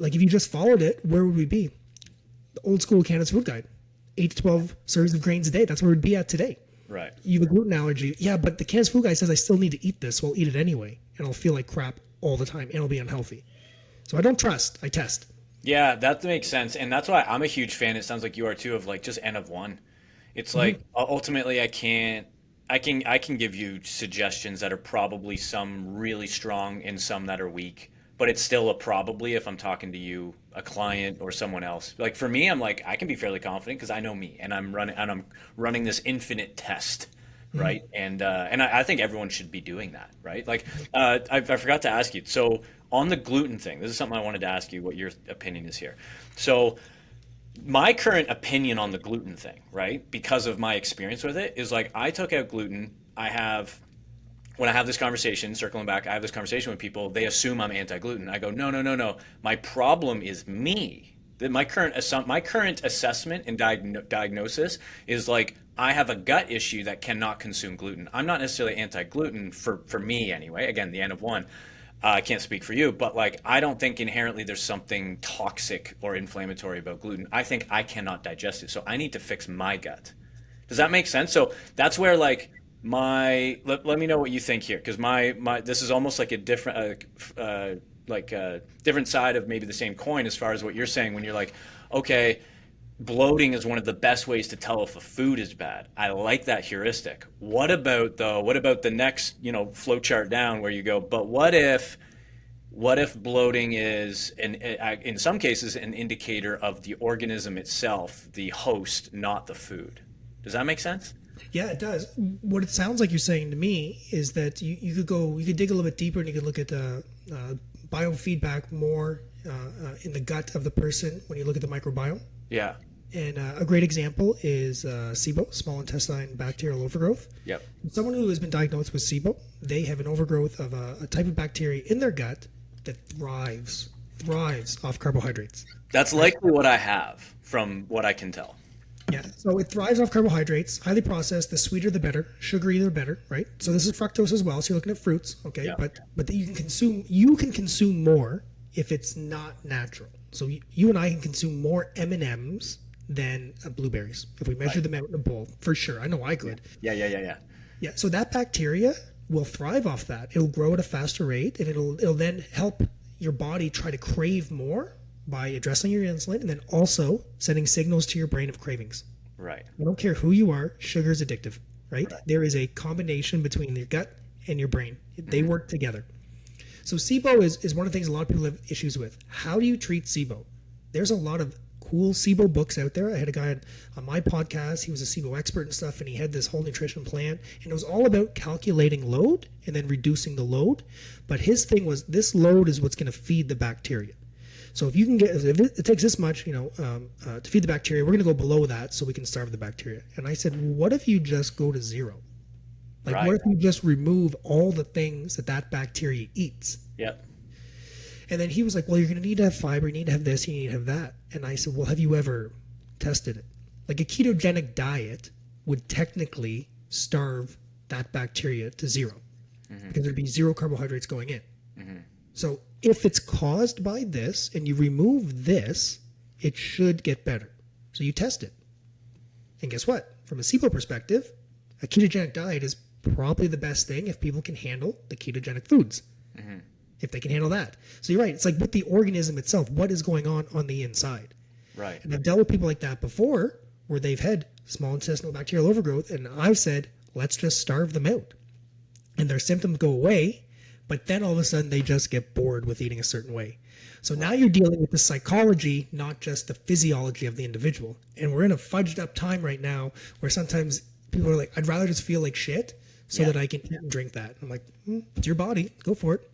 like if you just followed it, where would we be? The old school Canada's food guide, 8 to 12 servings of grains a day. That's where we'd be at today. Right. You have a gluten allergy, yeah, but the Canada's food guide says I still need to eat this, so I'll eat it anyway, and I'll feel like crap all the time, and I'll be unhealthy. So I don't trust. I test. Yeah, that makes sense. And that's why I'm a huge fan. It sounds like you are too, of like just N of one. It's like ultimately I can give you suggestions that are probably some really strong and some that are weak, but it's still a probably if I'm talking to you, a client or someone else. Like for me, I'm like I can be fairly confident because I know me and I'm running this infinite test, right? And I think everyone should be doing that, right? Like I forgot to ask you. So on the gluten thing, this is something I wanted to ask you what your opinion is here. So my current opinion on the gluten thing, right? Because of my experience with it, is like I took out gluten. When I have this conversation, circling back, I have this conversation with people, they assume I'm anti-gluten. I go, no, no, no, no. My problem is me. My current assessment and diagnosis is like I have a gut issue that cannot consume gluten. I'm not necessarily anti-gluten for me anyway. Again, the N of one. I can't speak for you, but like I don't think inherently there's something toxic or inflammatory about gluten. I think I cannot digest it, so I need to fix my gut. Does that make sense? So that's where like let me know what you think here, because my this is almost like a different like a different side of maybe the same coin as far as what you're saying when you're like, okay, bloating is one of the best ways to tell if a food is bad. I like that heuristic. What about though? What about the next, flow chart down where you go, but what if bloating is in some cases an indicator of the organism itself, the host, not the food? Does that make sense? Yeah, it does. What it sounds like you're saying to me is that you could dig a little bit deeper and you could look at biofeedback more in the gut of the person when you look at the microbiome. Yeah. And a great example is SIBO, small intestine bacterial overgrowth. Yep. Someone who has been diagnosed with SIBO, they have an overgrowth of a type of bacteria in their gut that thrives off carbohydrates. That's likely what I have from what I can tell. Yeah, so it thrives off carbohydrates, highly processed. The sweeter, the better. Sugary, the better, right? So this is fructose as well. So you're looking at fruits, okay? Yeah. But you can consume more if it's not natural. So you and I can consume more M&Ms than blueberries if we measure them out in a bowl, for sure. I know I could. Yeah. Yeah, so that bacteria will thrive off that. It'll grow at a faster rate, and it'll then help your body try to crave more by addressing your insulin and then also sending signals to your brain of cravings. Right. I don't care who you are, sugar is addictive, right? Right. There is a combination between your gut and your brain. They work together. So SIBO is one of the things a lot of people have issues with. How do you treat SIBO? There's a lot of cool SIBO books out there. I had a guy on my podcast. He was a SIBO expert and stuff, and he had this whole nutrition plan, and it was all about calculating load and then reducing the load. But his thing was this load is what's going to feed the bacteria. So if it takes this much, to feed the bacteria, we're going to go below that so we can starve the bacteria. And I said, well, what if you just go to zero? Like, Right. what if you just remove all the things that bacteria eats? Yep. And then he was like, well, you're going to need to have fiber, you need to have this, you need to have that. And I said, well, have you ever tested it? Like a ketogenic diet would technically starve that bacteria to zero because there'd be zero carbohydrates going in. So if it's caused by this and you remove this, it should get better. So you test it. And guess what? From a SIBO perspective, a ketogenic diet is probably the best thing if people can handle the ketogenic foods. If they can handle that. So you're right. It's like with the organism itself, what is going on the inside? Right. And I've dealt with people like that before where they've had small intestinal bacterial overgrowth, and I've said, let's just starve them out. And their symptoms go away, but then all of a sudden they just get bored with eating a certain way. So now you're dealing with the psychology, not just the physiology of the individual. And we're in a fudged up time right now where sometimes people are like, I'd rather just feel like shit so that I can eat and drink that. I'm like, it's your body. Go for it.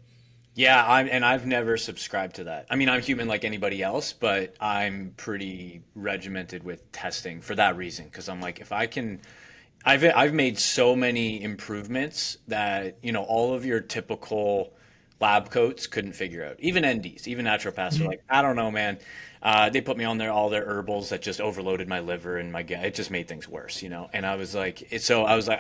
Yeah, I've never subscribed to that. I mean, I'm human like anybody else, but I'm pretty regimented with testing for that reason. Because I'm like, if I can, I've made so many improvements that all of your typical lab coats couldn't figure out. Even NDs, even naturopaths are like, I don't know, man. They put me on all their herbals that just overloaded my liver and my gut. It just made things worse. And I was like,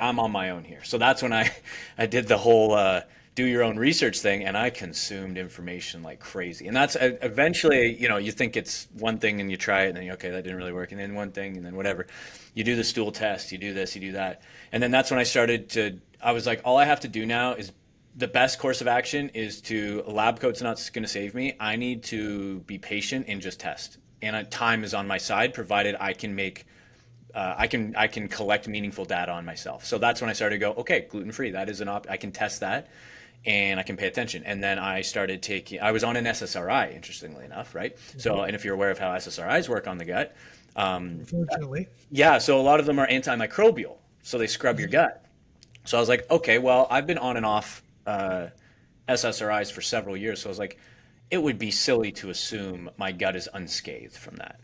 I'm on my own here. So that's when I did the whole do your own research thing, and I consumed information like crazy. And that's eventually, you think it's one thing and you try it and then okay, that didn't really work. And then one thing and then whatever. You do the stool test, you do this, you do that. And then that's when I was like, all I have to do now is the best course of action is a lab coat's not going to save me. I need to be patient and just test. And time is on my side, provided I can make I can collect meaningful data on myself. So that's when I started to go, okay, gluten-free, that is I can test that and I can pay attention. And then I was on an SSRI, interestingly enough, right? So, and if you're aware of how SSRIs work on the gut, Unfortunately. yeah, so a lot of them are antimicrobial. So they scrub your gut. So I was like, okay, well, I've been on and off SSRIs for several years. So I was like, it would be silly to assume my gut is unscathed from that.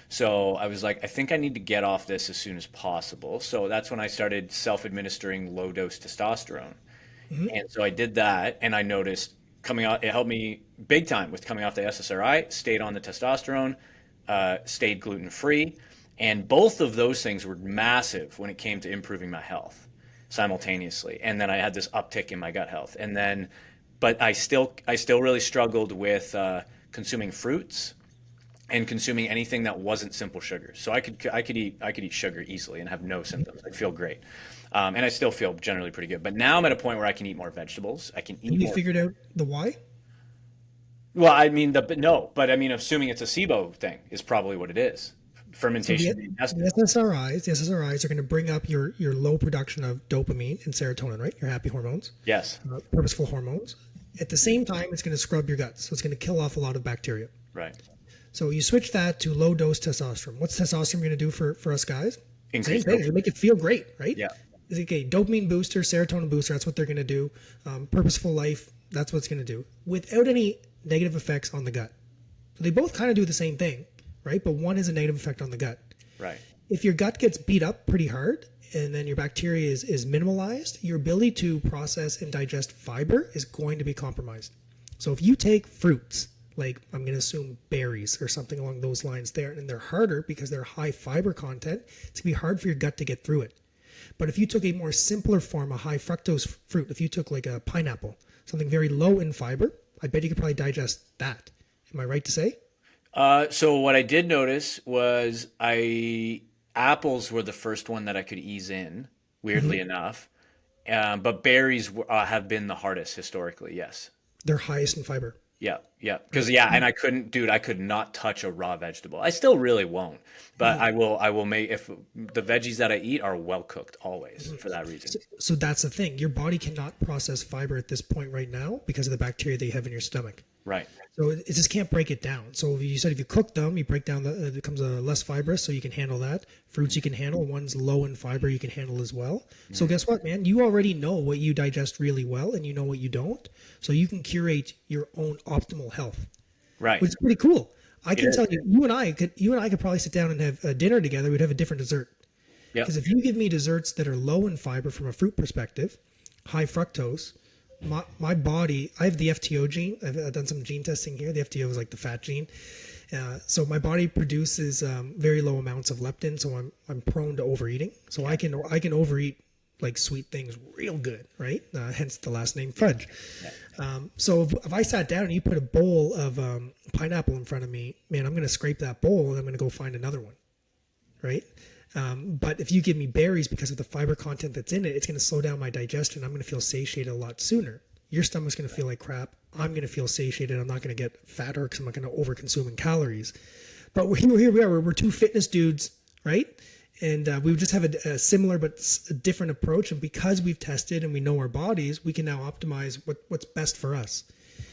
So I was like, I think I need to get off this as soon as possible. So that's when I started self-administering low-dose testosterone. And so I did that, and I noticed coming out, it helped me big time with coming off the SSRI, stayed on the testosterone, stayed gluten-free. And both of those things were massive when it came to improving my health simultaneously. And then I had this uptick in my gut health. But I still really struggled with consuming fruits and consuming anything that wasn't simple sugar. So I could eat sugar easily and have no symptoms. I'd feel great. And I still feel generally pretty good. But now I'm at a point where I can eat more vegetables. I can Have eat you more. figured out the why? Well, I mean but no, but I mean assuming it's a SIBO thing is probably what it is. So Fermentation of the the intestine. SSRIs are going to bring up your low production of dopamine and serotonin, right? Your happy hormones, Yes. purposeful hormones. At the same time, it's going to scrub your guts, so it's going to kill off a lot of bacteria. Right. So you switch that to low dose testosterone. What's testosterone going to do for us guys? Same Increase thing. It'll dopamine. make it feel great, right? Yeah. It's like a dopamine booster, serotonin booster. That's what they're going to do. Purposeful life. That's what it's going to do without any negative effects on the gut. So they both kind of do the same thing, right? But one has a negative effect on the gut. Right. If your gut gets beat up pretty hard and then your bacteria is minimalized, your ability to process and digest fiber is going to be compromised. So if you take fruits, like I'm going to assume berries or something along those lines there, and they're harder because they're high fiber content, it's going to be hard for your gut to get through it. But if you took a more simpler form, a high fructose fruit, if you took like a pineapple, something very low in fiber, I bet you could probably digest that. Am I right to say? So what I did notice was I apples were the first one that I could ease in, weirdly enough. But berries have been the hardest historically. Yes. They're highest in fiber. Yeah, yeah. Because yeah, and I couldn't, dude, I could not touch a raw vegetable. I still really won't, but I will make if the veggies that I eat are well cooked always for that reason. So that's the thing. Your body cannot process fiber at this point right now because of the bacteria that you have in your stomach. Right. So it just can't break it down. So you said if you cook them, you break down it becomes less fibrous, so you can handle that. Fruits you can handle. One's low in fiber you can handle as well. So guess what, man? You already know what you digest really well, and you know what you don't. So you can curate your own optimal health, Right. which is pretty cool. I can is. tell you, you and I could probably sit down and have a dinner together. We'd have a different dessert. Yep. Because if you give me desserts that are low in fiber from a fruit perspective, high fructose, my body, I have the FTO gene. I've done some gene testing here. The FTO is like the fat gene. So my body produces very low amounts of leptin, so I'm prone to overeating. So I can overeat like sweet things real good, right? Hence the last name Fudge. So if I sat down and you put a bowl of pineapple in front of me, man, I'm going to scrape that bowl and I'm going to go find another one, right? But if you give me berries because of the fiber content that's in it, it's going to slow down my digestion. I'm going to feel satiated a lot sooner. Your stomach's going to feel like crap. I'm going to feel satiated. I'm not going to get fatter because I'm not going to overconsume in calories. But here we are. We're two fitness dudes, right? And we just have a similar but a different approach. And because we've tested and we know our bodies, we can now optimize what's best for us.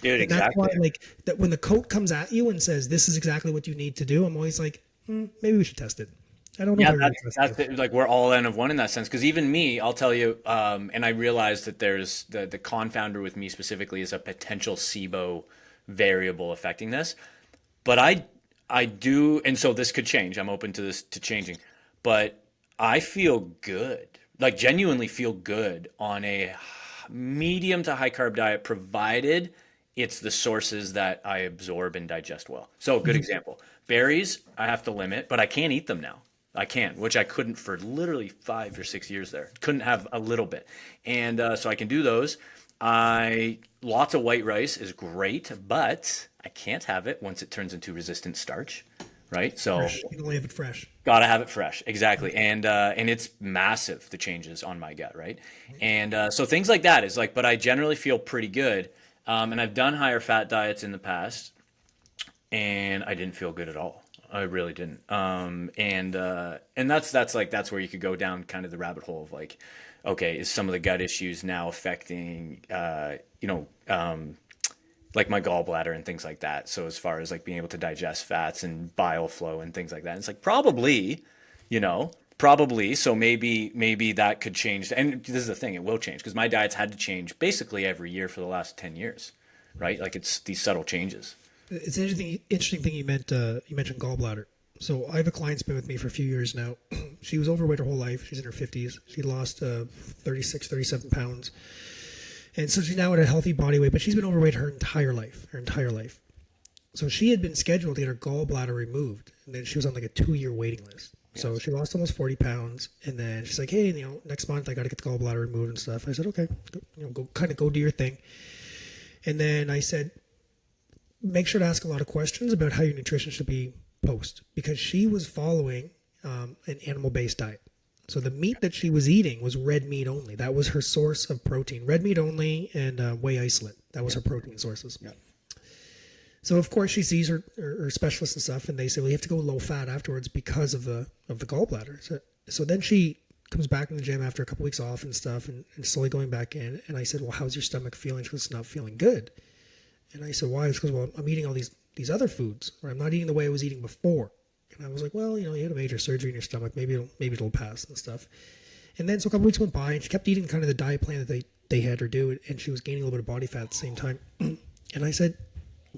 Dude, And that's why, exactly. like, that when the coach comes at you and says, this is exactly what you need to do, I'm always like, maybe we should test it. I don't know if Yeah, I really trust that's it. it. Like we're all N of one in that sense. Because even me, I'll tell you, and I realize that there's the confounder with me specifically is a potential SIBO variable affecting this. But I do, and so this could change. I'm open to this to changing, but I feel good, like genuinely feel good on a medium to high carb diet, provided it's the sources that I absorb and digest well. So, a good example, berries I have to limit, but I can't eat them now. I can, which I couldn't for literally 5 or 6 years there. Couldn't have a little bit, and so I can do those. I lots of white rice is great, but I can't have it once it turns into resistant starch, right? So Fresh. You can only have it fresh. gotta have it fresh, exactly, and it's massive the changes on my gut, right? And so things like that is like, but I generally feel pretty good, and I've done higher fat diets in the past, and I didn't feel good at all. I really didn't. And that's where you could go down kind of the rabbit hole of like, okay, is some of the gut issues now affecting, like my gallbladder and things like that. So as far as like being able to digest fats and bile flow and things like that, it's like probably. So maybe that could change. And this is the thing, it will change because my diet's had to change basically every year for the last 10 years, right? Like it's these subtle changes. It's an interesting thing you mentioned gallbladder. So I have a client that's been with me for a few years now. She was overweight her whole life. She's in her 50s. She lost 36, 37 pounds. And so she's now at a healthy body weight, but she's been overweight her entire life. So she had been scheduled to get her gallbladder removed. And then she was on like a 2-year waiting list. Yes. So she lost almost 40 pounds. And then she's like, hey, next month I got to get the gallbladder removed and stuff. I said, okay, go do your thing. And then I said, make sure to ask a lot of questions about how your nutrition should be post because she was following an animal-based diet. So the meat that she was eating was red meat only. That was her source of protein. Red meat only and whey isolate. That was her protein sources. Yeah. So of course she sees her specialists and stuff, and they say, well, you have to go low fat afterwards because of the gallbladder. So then she comes back in the gym after a couple weeks off and stuff, and slowly going back in. And I said, well, how's your stomach feeling? She goes, it's not feeling good. And I said, why? She goes, well, I'm eating all these other foods, or I'm not eating the way I was eating before. And I was like, well, you had a major surgery in your stomach. Maybe it'll pass and stuff. And then so a couple weeks went by, and she kept eating kind of the diet plan that they had her do, and she was gaining a little bit of body fat at the same time. And I said,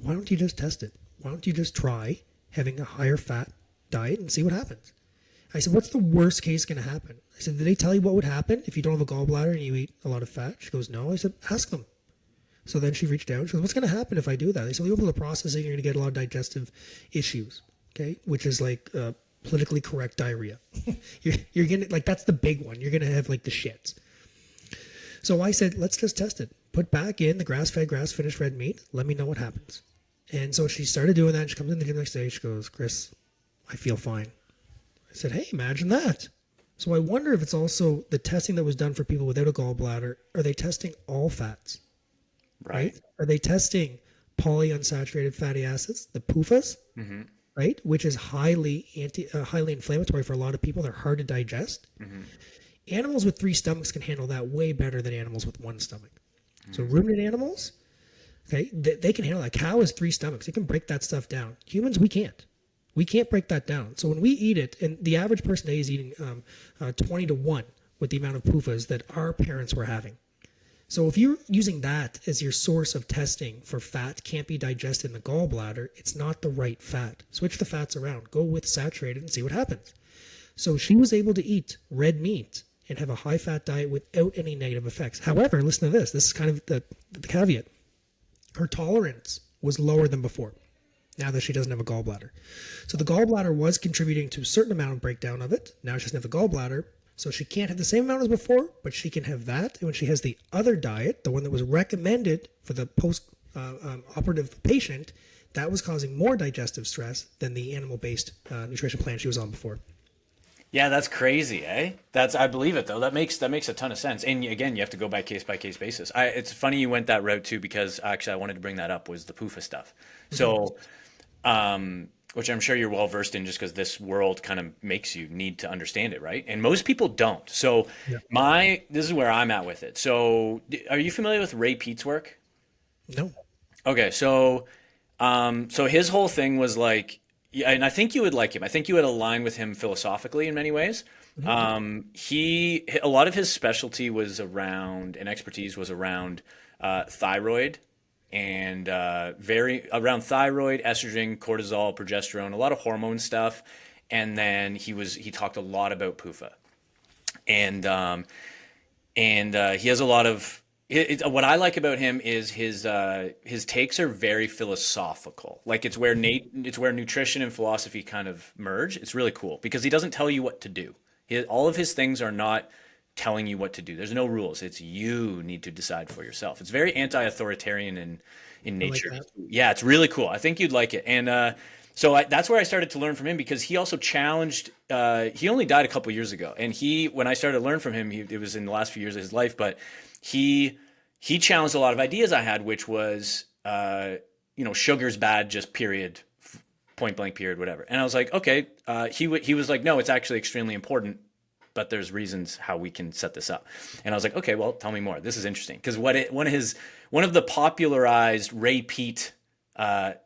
why don't you just test it? Why don't you just try having a higher fat diet and see what happens? I said, what's the worst case going to happen? I said, did they tell you what would happen if you don't have a gallbladder and you eat a lot of fat? She goes, no. I said, ask them. So then she reached out. She goes, what's going to happen if I do that? They said, well, you'll be able to process it. You're going to get a lot of digestive issues, okay? Which is like politically correct diarrhea. you're going to, like, that's the big one. You're going to have, like, the shits. So I said, let's just test it. Put back in the grass-fed, grass-finished red meat. Let me know what happens. And so she started doing that. She comes in the gym the next day. She goes, Chris, I feel fine. I said, hey, imagine that. So I wonder if it's also the testing that was done for people without a gallbladder. Are they testing all fats? Right? Are they testing polyunsaturated fatty acids, the PUFAs, right? Which is highly inflammatory for a lot of people. They're hard to digest. Animals with 3 stomachs can handle that way better than animals with 1 stomach. So ruminant animals, okay, they can handle that. Cow has 3 stomachs. It can break that stuff down. Humans, we can't. We can't break that down. So when we eat it, and the average person today is eating 20 to 1 with the amount of PUFAs that our parents were having. So if you're using that as your source of testing for fat can't be digested in the gallbladder, it's not the right fat. Switch the fats around. Go with saturated and see what happens. So she was able to eat red meat and have a high-fat diet without any negative effects. However, listen to this. This is kind of the caveat. Her tolerance was lower than before, now that she doesn't have a gallbladder. So the gallbladder was contributing to a certain amount of breakdown of it. Now she doesn't have the gallbladder, so she can't have the same amount as before, but she can have that. And when she has the other diet, the one that was recommended for the post-operative patient, that was causing more digestive stress than the animal-based nutrition plan she was on before. Yeah, that's crazy, eh? I believe it though. That makes a ton of sense. And again, you have to go by case basis. It's funny you went that route too, because actually I wanted to bring that up, was the PUFA stuff. So, which I'm sure you're well versed in, just because this world kind of makes you need to understand it, right? And most people don't. So this is where I'm at with it. So are you familiar with Ray Peat's work? No. Okay, so his whole thing was like, yeah, and I think you would like him. I think you would align with him philosophically in many ways. A lot of his specialty was around, and expertise was around thyroid, and very around thyroid, estrogen, cortisol, progesterone, a lot of hormone stuff. And then he talked a lot about PUFA, and he has a lot of. What I like about him is his takes are very philosophical. Like it's where nutrition and philosophy kind of merge. It's really cool because he doesn't tell you what to do. All of his things are not telling you what to do. There's no rules. It's you need to decide for yourself. It's very anti-authoritarian in nature. Like Yeah, it's really cool. I think you'd like it. And that's where I started to learn from him, because he also challenged. He only died a couple years ago, and when I started to learn from him, it was in the last few years of his life, but he challenged a lot of ideas I had, which was, sugar's bad, just period, point blank period, whatever. And I was like, okay. He was like, no, it's actually extremely important, but there's reasons how we can set this up. And I was like, okay, well, tell me more. This is interesting, because one of the popularized Ray Peat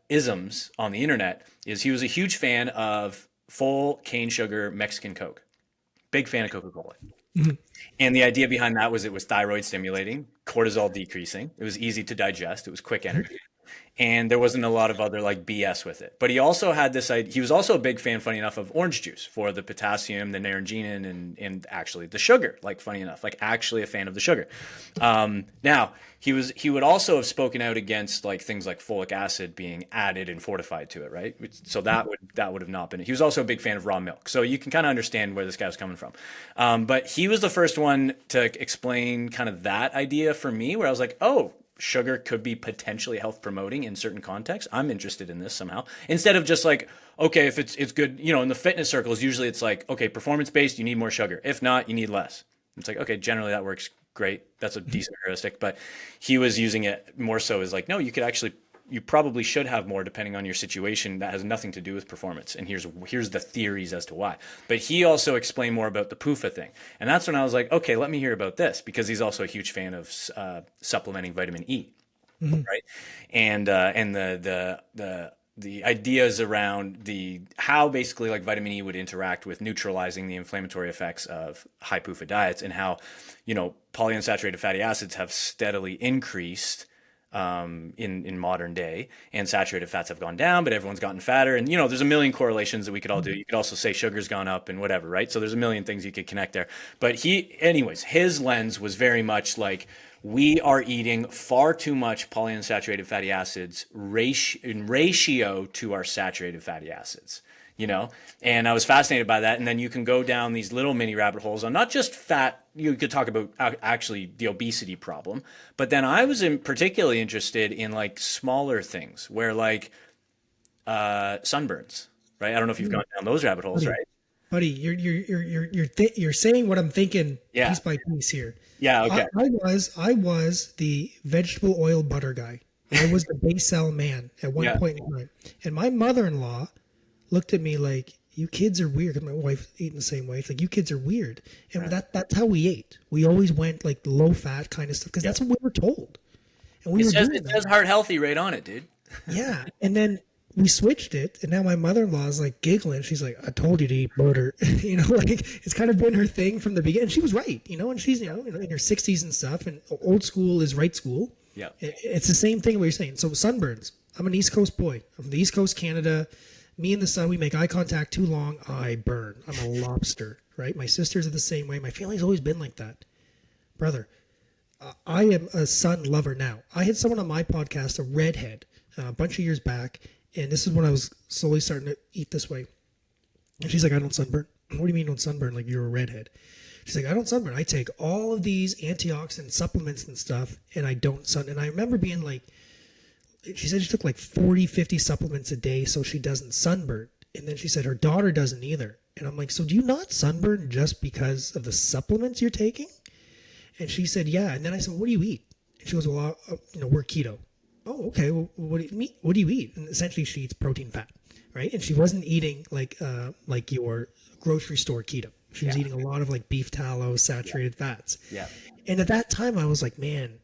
isms on the internet is he was a huge fan of full cane sugar Mexican Coke. Big fan of Coca-Cola. And the idea behind that was it was thyroid stimulating, cortisol decreasing. It was easy to digest. It was quick energy. And there wasn't a lot of other like BS with it. But he also had this idea. He was also a big fan, funny enough, of orange juice for the potassium, the naringenin, and actually the sugar. Like, funny enough, like actually a fan of the sugar. Now he would also have spoken out against like things like folic acid being added and fortified to it, right? So that would have not been it. He was also a big fan of raw milk. So you can kind of understand where this guy was coming from. But he was the first one to explain kind of that idea for me, where I was like, oh, sugar could be potentially health promoting in certain contexts. I'm interested in this somehow. Instead of just like, okay, if it's good, in the fitness circles, usually it's like, okay, performance based, you need more sugar. If not, you need less. It's like, okay, generally that works great. That's a decent heuristic. But he was using it more so as like, no, you probably should have more depending on your situation. That has nothing to do with performance. And here's the theories as to why. But he also explained more about the PUFA thing. And that's when I was like, okay, let me hear about this, because he's also a huge fan of supplementing vitamin E, right? And the ideas around how basically like vitamin E would interact with neutralizing the inflammatory effects of high PUFA diets, and how, polyunsaturated fatty acids have steadily increased in modern day, and saturated fats have gone down, but everyone's gotten fatter. And, there's a million correlations that we could all do. You could also say sugar's gone up and whatever, right? So there's a million things you could connect there. But his lens was very much like, we are eating far too much polyunsaturated fatty acids in ratio to our saturated fatty acids. And I was fascinated by that. And then you can go down these little mini rabbit holes on not just fat. You could talk about actually the obesity problem, but then I was particularly interested in like smaller things where like sunburns, right? I don't know if you've gone down those rabbit holes, right? Buddy, you're saying what I'm thinking Yeah. piece by piece here. Yeah. Okay. I was the vegetable oil butter guy. I was the Basel man at one point in time, and my mother-in-law looked at me like, you kids are weird. And my wife eating the same way. It's like, you kids are weird. And that's how we ate. We always went like low fat kind of stuff, because that's what we were told. And it says heart healthy right on it, dude. Yeah. And then we switched it, and now my mother-in-law is like giggling. She's like, I told you to eat butter. Like it's kind of been her thing from the beginning. And she was right, and she's, in her 60s and stuff, and old school is right school. Yeah. It's the same thing what you're saying. So sunburns. I'm an East Coast boy. I'm from the East Coast, Canada. Me and the sun, we make eye contact too long, I burn. I'm a lobster, right? My sisters are the same way. My family's always been like that. Brother, I am a sun lover now. I had someone on my podcast, a redhead, a bunch of years back, and this is when I was slowly starting to eat this way. And she's like, I don't sunburn. What do you mean you don't sunburn? Like, you're a redhead. She's like, I don't sunburn. I take all of these antioxidant supplements and stuff, and I don't sun. And I remember being like, she said she took like 40, 50 supplements a day so she doesn't sunburn. And then she said her daughter doesn't either. And I'm like, so do you not sunburn just because of the supplements you're taking? And she said, yeah. And then I said, what do you eat? And she goes, well, we're keto. Oh, okay. Well, what do you eat? And essentially she eats protein fat, right? And she wasn't eating like your grocery store keto. She was eating a lot of like beef tallow, saturated fats. Yeah. And at that time I was like, man,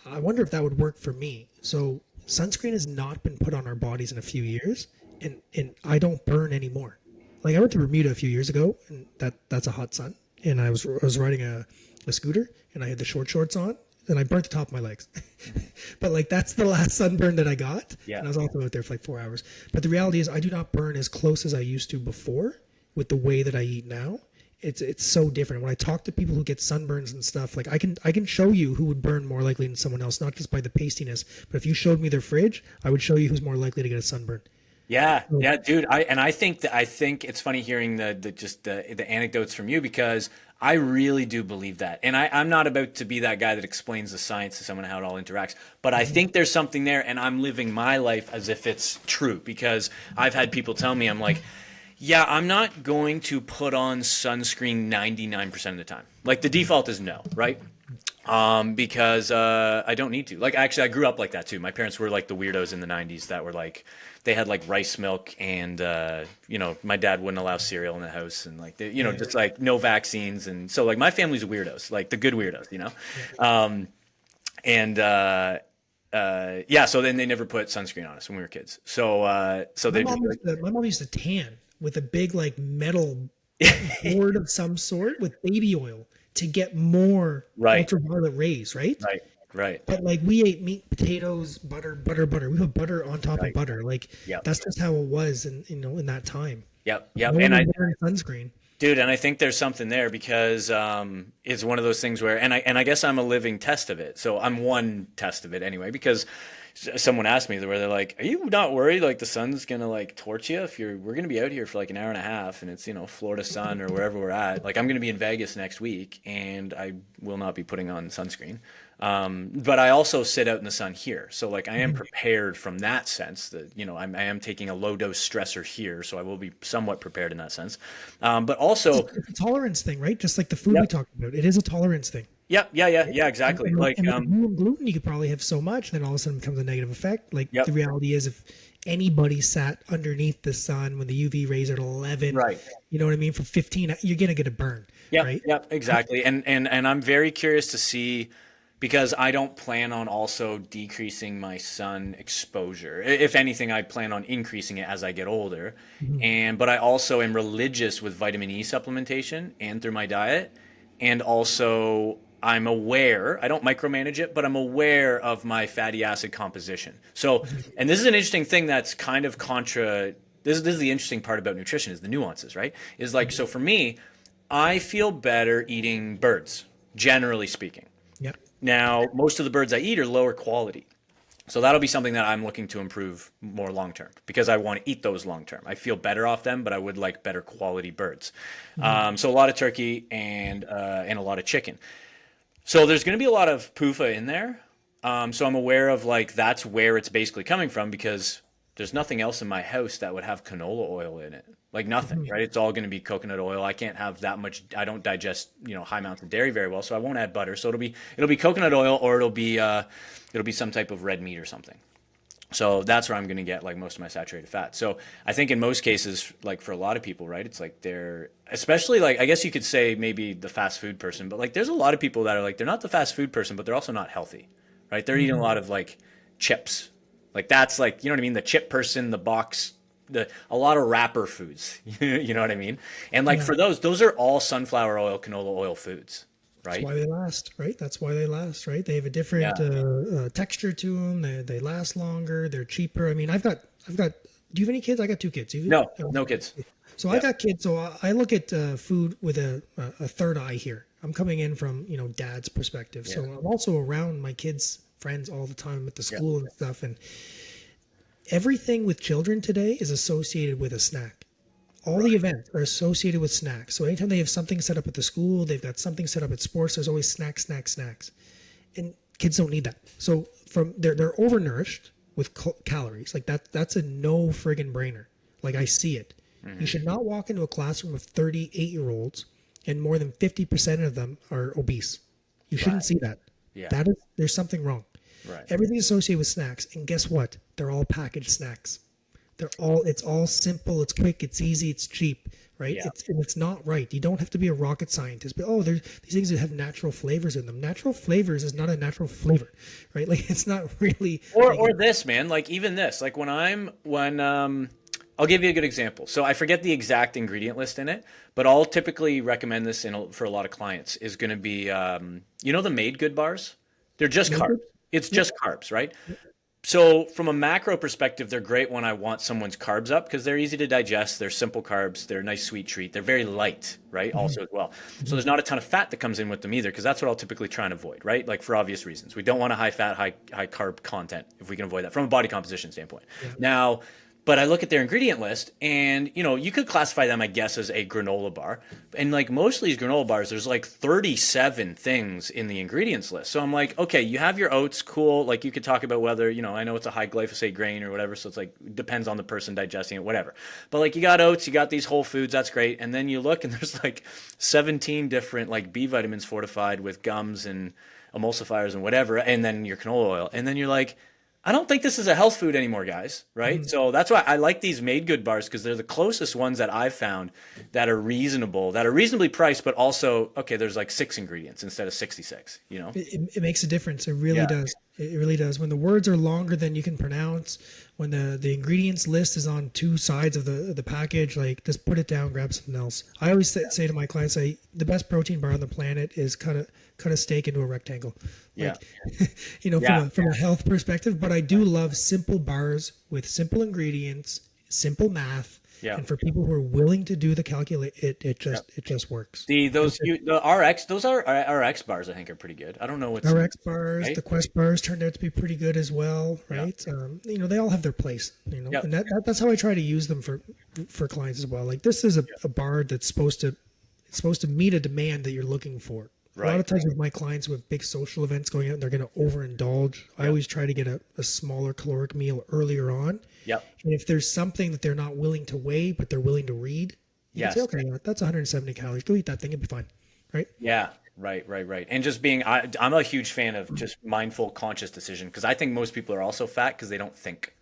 I wonder if that would work for me. So sunscreen has not been put on our bodies in a few years, and I don't burn anymore. Like I went to Bermuda a few years ago, and that's a hot sun. And I was riding a scooter, and I had the short shorts on, and I burnt the top of my legs. But like that's the last sunburn that I got. Yeah. And I was also out there for like 4 hours. But the reality is I do not burn as close as I used to before with the way that I eat now. It's so different. When I talk to people who get sunburns and stuff, like I can show you who would burn more likely than someone else, not just by the pastiness, but if you showed me their fridge, I would show you who's more likely to get a sunburn. Yeah, yeah, dude. I think it's funny hearing the anecdotes from you, because I really do believe that. And I'm not about to be that guy that explains the science to someone how it all interacts, but I think there's something there, and I'm living my life as if it's true, because I've had people tell me, I'm like, yeah, I'm not going to put on sunscreen 99% of the time. Like the default is no, right? Because I don't need to. Like actually, I grew up like that too. My parents were like the weirdos in the 90s that were like, they had like rice milk, and my dad wouldn't allow cereal in the house, and like just like no vaccines, and so like my family's weirdos, like the good weirdos, So then they never put sunscreen on us when we were kids. So they my mom used to tan with a big like metal board of some sort with baby oil to get more ultraviolet rays, right? Right. But like we ate meat, potatoes, butter. We put butter on top of butter. Like that's just how it was in that time. Yep. No And I sunscreen. Dude, and I think there's something there, because it's one of those things where, and I guess I'm a living test of it. So I'm one test of it anyway, because someone asked me where they're like, "Are you not worried like the sun's gonna like torch you if we're gonna be out here for like an hour and a half and it's Florida sun or wherever we're at? Like I'm gonna be in Vegas next week and I will not be putting on sunscreen. But I also sit out in the sun here, so like I am prepared from that sense that I am taking a low dose stressor here, so I will be somewhat prepared in that sense. But also, It's a tolerance thing, right? Just like the food we yep, talked about, it is a tolerance thing. yeah, And, exactly. and, like, Like, and with gluten, you could probably have so much, then all of a sudden it becomes a negative effect. Like the yep, reality is, if anybody sat underneath the sun when the UV rays are at 11, right. you know what I mean, for 15, you're gonna get a burn, Yep, right? yep, exactly. And I'm very curious to see because I don't plan on also decreasing my sun exposure. If anything, I plan on increasing it as I get older. Mhm. But I also am religious with vitamin E supplementation and through my diet. And also I'm aware, I don't micromanage it, but I'm aware of my fatty acid composition. So, and this is an interesting thing that's kind of contra this is the interesting part about nutrition is the nuances, right? Is like so for me, I feel better eating birds, generally speaking. Yeah. Now, most of the birds I eat are lower quality. So that'll be something that I'm looking to improve more long term because I want to eat those long term. I feel better off them, but I would like better quality birds. Mhm. So a lot of turkey and a lot of chicken. So there's going to be a lot of PUFA in there. So I'm aware of like that's where it's basically coming from because there's nothing else in my house that would have canola oil in it. Like nothing, Mhm. right? It's all going to be coconut oil. I can't have that much. I don't digest, high amounts of dairy very well, so I won't add butter. So it'll be coconut oil or it'll be some type of red meat or something. So that's where I'm going to get like most of my saturated fat. So I think in most cases, like for a lot of people, right, it's like they're, especially like, I guess you could say maybe the fast food person, but like there's a lot of people that are like, they're not the fast food person, but they're also not healthy, right? They're eating a Mhm. lot of like chips. Like that's like, you know what I mean? The chip person, the box, a lot of wrapper foods, you know what I mean? And like Yeah. for those are all sunflower oil, canola oil foods, That's right? why they last, right? That's why they last, right? They have a different Yeah. texture to them. They last longer. They're cheaper. I mean, I've got. Do you have any kids? I got two kids. No, no kids. So I Yeah. got kids. So I look at food with a third eye here. I'm coming in from dad's perspective. Yeah. So I'm also around my kids' friends all the time at the Yeah. school and stuff. And everything with children today is associated with a snack. All the Right. events are associated with snacks. So anytime they have something set up at the school, they've got something set up at sports. There's always snacks, snacks, snacks, and kids don't need that. So they're overnourished with calories. Like that's a no friggin' brainer. Like I see it. You Hmm. should not walk into a classroom of 38-year-olds and more than 50% of them are obese. You Right. shouldn't see that. Yeah. There's something wrong. Right. Everything's associated with snacks, and guess what? They're all packaged snacks. It's all simple, it's quick, it's easy, it's cheap, right? Yeah. It's not right. You don't have to be a rocket scientist, but there's these things that have natural flavors in them. Natural flavors is not a natural flavor, right? Like it's not really Or like or this, man, like even this, like when I'll give you a good example. So I forget the exact ingredient list in it, but I'll typically recommend this for a lot of clients is going to be the made good bars. They're just carbs. naked. It's Yep. just carbs, right? So from a macro perspective, they're great when I want someone's carbs up because they're easy to digest. They're simple carbs. They're a nice sweet treat. They're very light, right? Mhm. Also as well. So Mhm. there's not a ton of fat that comes in with them either because that's what I'll typically try and avoid, right? Like for obvious reasons. We don't want a high fat, high carb content if we can avoid that from a body composition standpoint. Yeah. Now, but I look at their ingredient list and you could classify them, I guess, as a granola bar. And like most of these granola bars, there's like 37 things in the ingredients list. So I'm like, okay, you have your oats, cool. Like you could talk about whether, I know it's a high glyphosate grain or whatever. So it's like, depends on the person digesting it, whatever. But like you got oats, you got these whole foods, that's great. And then you look and there's like 17 different like B vitamins fortified with gums and emulsifiers and whatever. And then your canola oil. And then you're like, I don't think this is a health food anymore, guys. Right? Mhm. So that's why I like these made good bars because they're the closest ones that I've found that are reasonable, that are reasonably priced, but also okay. There's like 6 ingredients instead of 66. It makes a difference. It really Yeah. does. It really does. When the words are longer than you can pronounce, when the ingredients list is on two sides of the package, like just put it down, grab something else. I always say to my clients, the best protein bar on the planet is cut a steak into a rectangle. Yeah. Like, Yeah. from a health perspective, but I do love simple bars with simple ingredients, simple math, Yeah. And for people who are willing to do the calculate, Yeah. it just works. And The RX, those are RX bars, I think are pretty good. I don't know what's in, RX bars, right? the Quest bars turned out to be pretty good as well, Yeah. right? They all have their place, Yeah. and that's how I try to use them for clients as well. Like this is Yeah. a bar that's supposed to meet a demand that you're looking for. A lot Right. of times with my clients who have big social events going on, and they're going to overindulge. I Yeah. always try to get a smaller caloric meal earlier on. Yep. And if there's something that they're not willing to weigh, but they're willing to read, you can say, Yes. okay, that's 170 calories. Go eat that thing. It'll be fine. Right? Yeah. Right. Right. Right. And just I'm a huge fan of just mindful, conscious decision because I think most people are also fat because they don't think.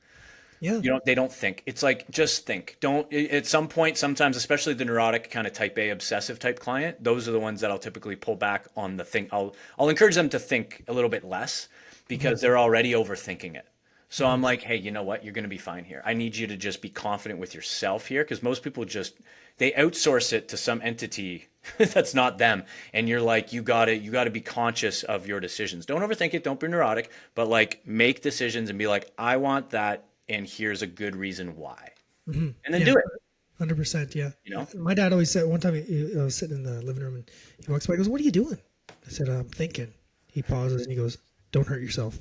Yeah. They don't think. It's like just think. Don't at some point, sometimes, especially the neurotic kind of type A obsessive type client, those are the ones that I'll typically pull back on the think. I'll encourage them to think a little bit less because they're already overthinking it. So I'm like, hey, you know what? You're going to be fine here. I need you to just be confident with yourself here because most people just they outsource it to some entity that's not them. And you're like, you got to be conscious of your decisions. Don't overthink it. Don't be neurotic, but like make decisions and be like, I want that. And here's a good reason why. And then Yeah. do it, 100%. Yeah. you know? My dad always said one time I was sitting in the living room and he walks by. He goes, "What are you doing?" I said, "I'm thinking." He pauses and he goes, "Don't hurt yourself."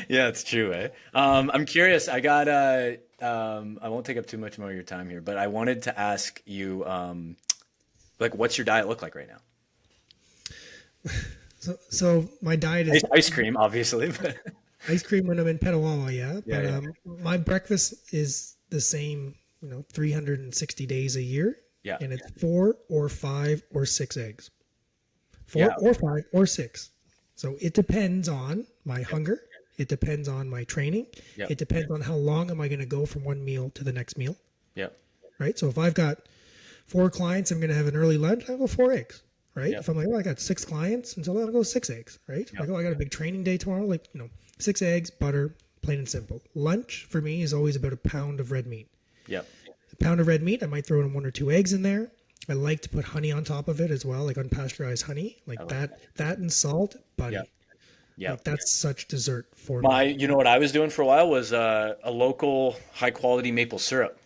Yeah, it's true, eh? I'm curious. I won't take up too much more of your time here, but I wanted to ask you, like, what's your diet look like right now? So my diet is Ice cream, obviously, but ice cream when I'm in Petawawa, yeah. yeah, But yeah, my breakfast is the same, 360 days a year, yeah, and it's 4 or 5 or 6 eggs, four yeah, or 5 or 6. So it depends on my hunger. It depends on my training. yeah, It depends on how long am I going to go from one meal to the next meal, yeah, right? So if I've got 4 clients, I'm going to have an early lunch. I'll go 4 eggs, right? yeah, If I'm like, oh, I got 6 clients, and so I'll go 6 eggs, right? yeah, Like, oh, I got a big training day tomorrow, like 6 eggs, butter, plain and simple. Lunch for me is always about a pound of red meat. yeah, A pound of red meat, I might throw in 1 or 2 eggs in there. I like to put honey on top of it as well, like unpasteurized honey, I like like that. that. That and salt, Yeah, buddy. yeah. Like that's such dessert for My, me. you know what I was doing for a while was a local high quality maple syrup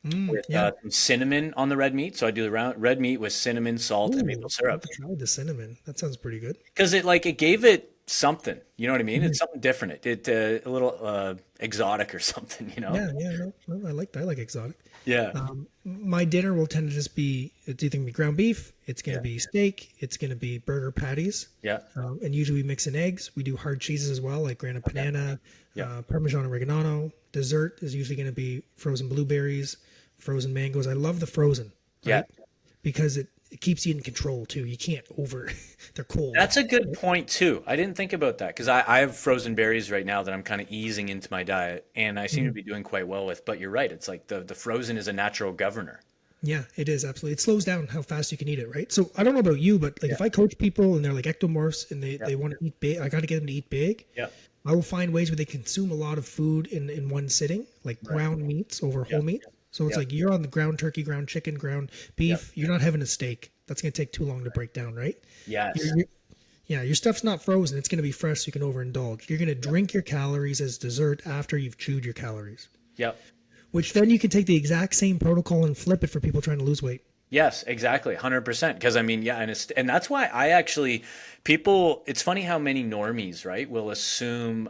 with Yeah. some cinnamon on the red meat. So I do the red meat with cinnamon, salt, and maple Ooh, I have syrup to try the cinnamon. That sounds pretty good. because it gave it something. You know what I mean? It's Mhm. something different. A little exotic or something. You know? Yeah, yeah, no, I like exotic. Yeah, My dinner will tend to just be it's either gonna be ground beef, it's gonna yeah, be steak, it's gonna be burger patties, yeah. and usually we mix in eggs. We do hard cheeses as well, like grana Okay. padano, Yeah, Parmesan oregano. Dessert is usually gonna be frozen blueberries, frozen mangoes. I love the frozen, yeah. right? Because it keeps you in control too. You can't over. They're cold. That's a good point too. I didn't think about that because I have frozen berries right now that I'm kind of easing into my diet, and I seem to Mhm. be doing quite well with. But you're right. It's like the frozen is a natural governor. Yeah, it is absolutely. It slows down how fast you can eat it, right? So I don't know about you, but like Yeah, if I coach people and they're like ectomorphs and they, yeah, they want to eat big, I got to get them to eat big. yeah. I will find ways where they consume a lot of food in one sitting, like Right. ground meats over Yeah, whole meat. So it's yeah, like you're on the ground turkey, ground chicken, ground yeah. beef. You're not having a steak. That's going to take too long to break down, right? Yes. You're, yeah, your stuff's not frozen. It's going to be fresh so you can overindulge. You're going to Yeah. drink your calories as dessert after you've chewed your calories, Yep. which then you can take the exact same protocol and flip it for people trying to lose weight. Yes, exactly, 100%. Because I mean, yeah, and that's why I actually people. It's funny how many normies, right, will assume,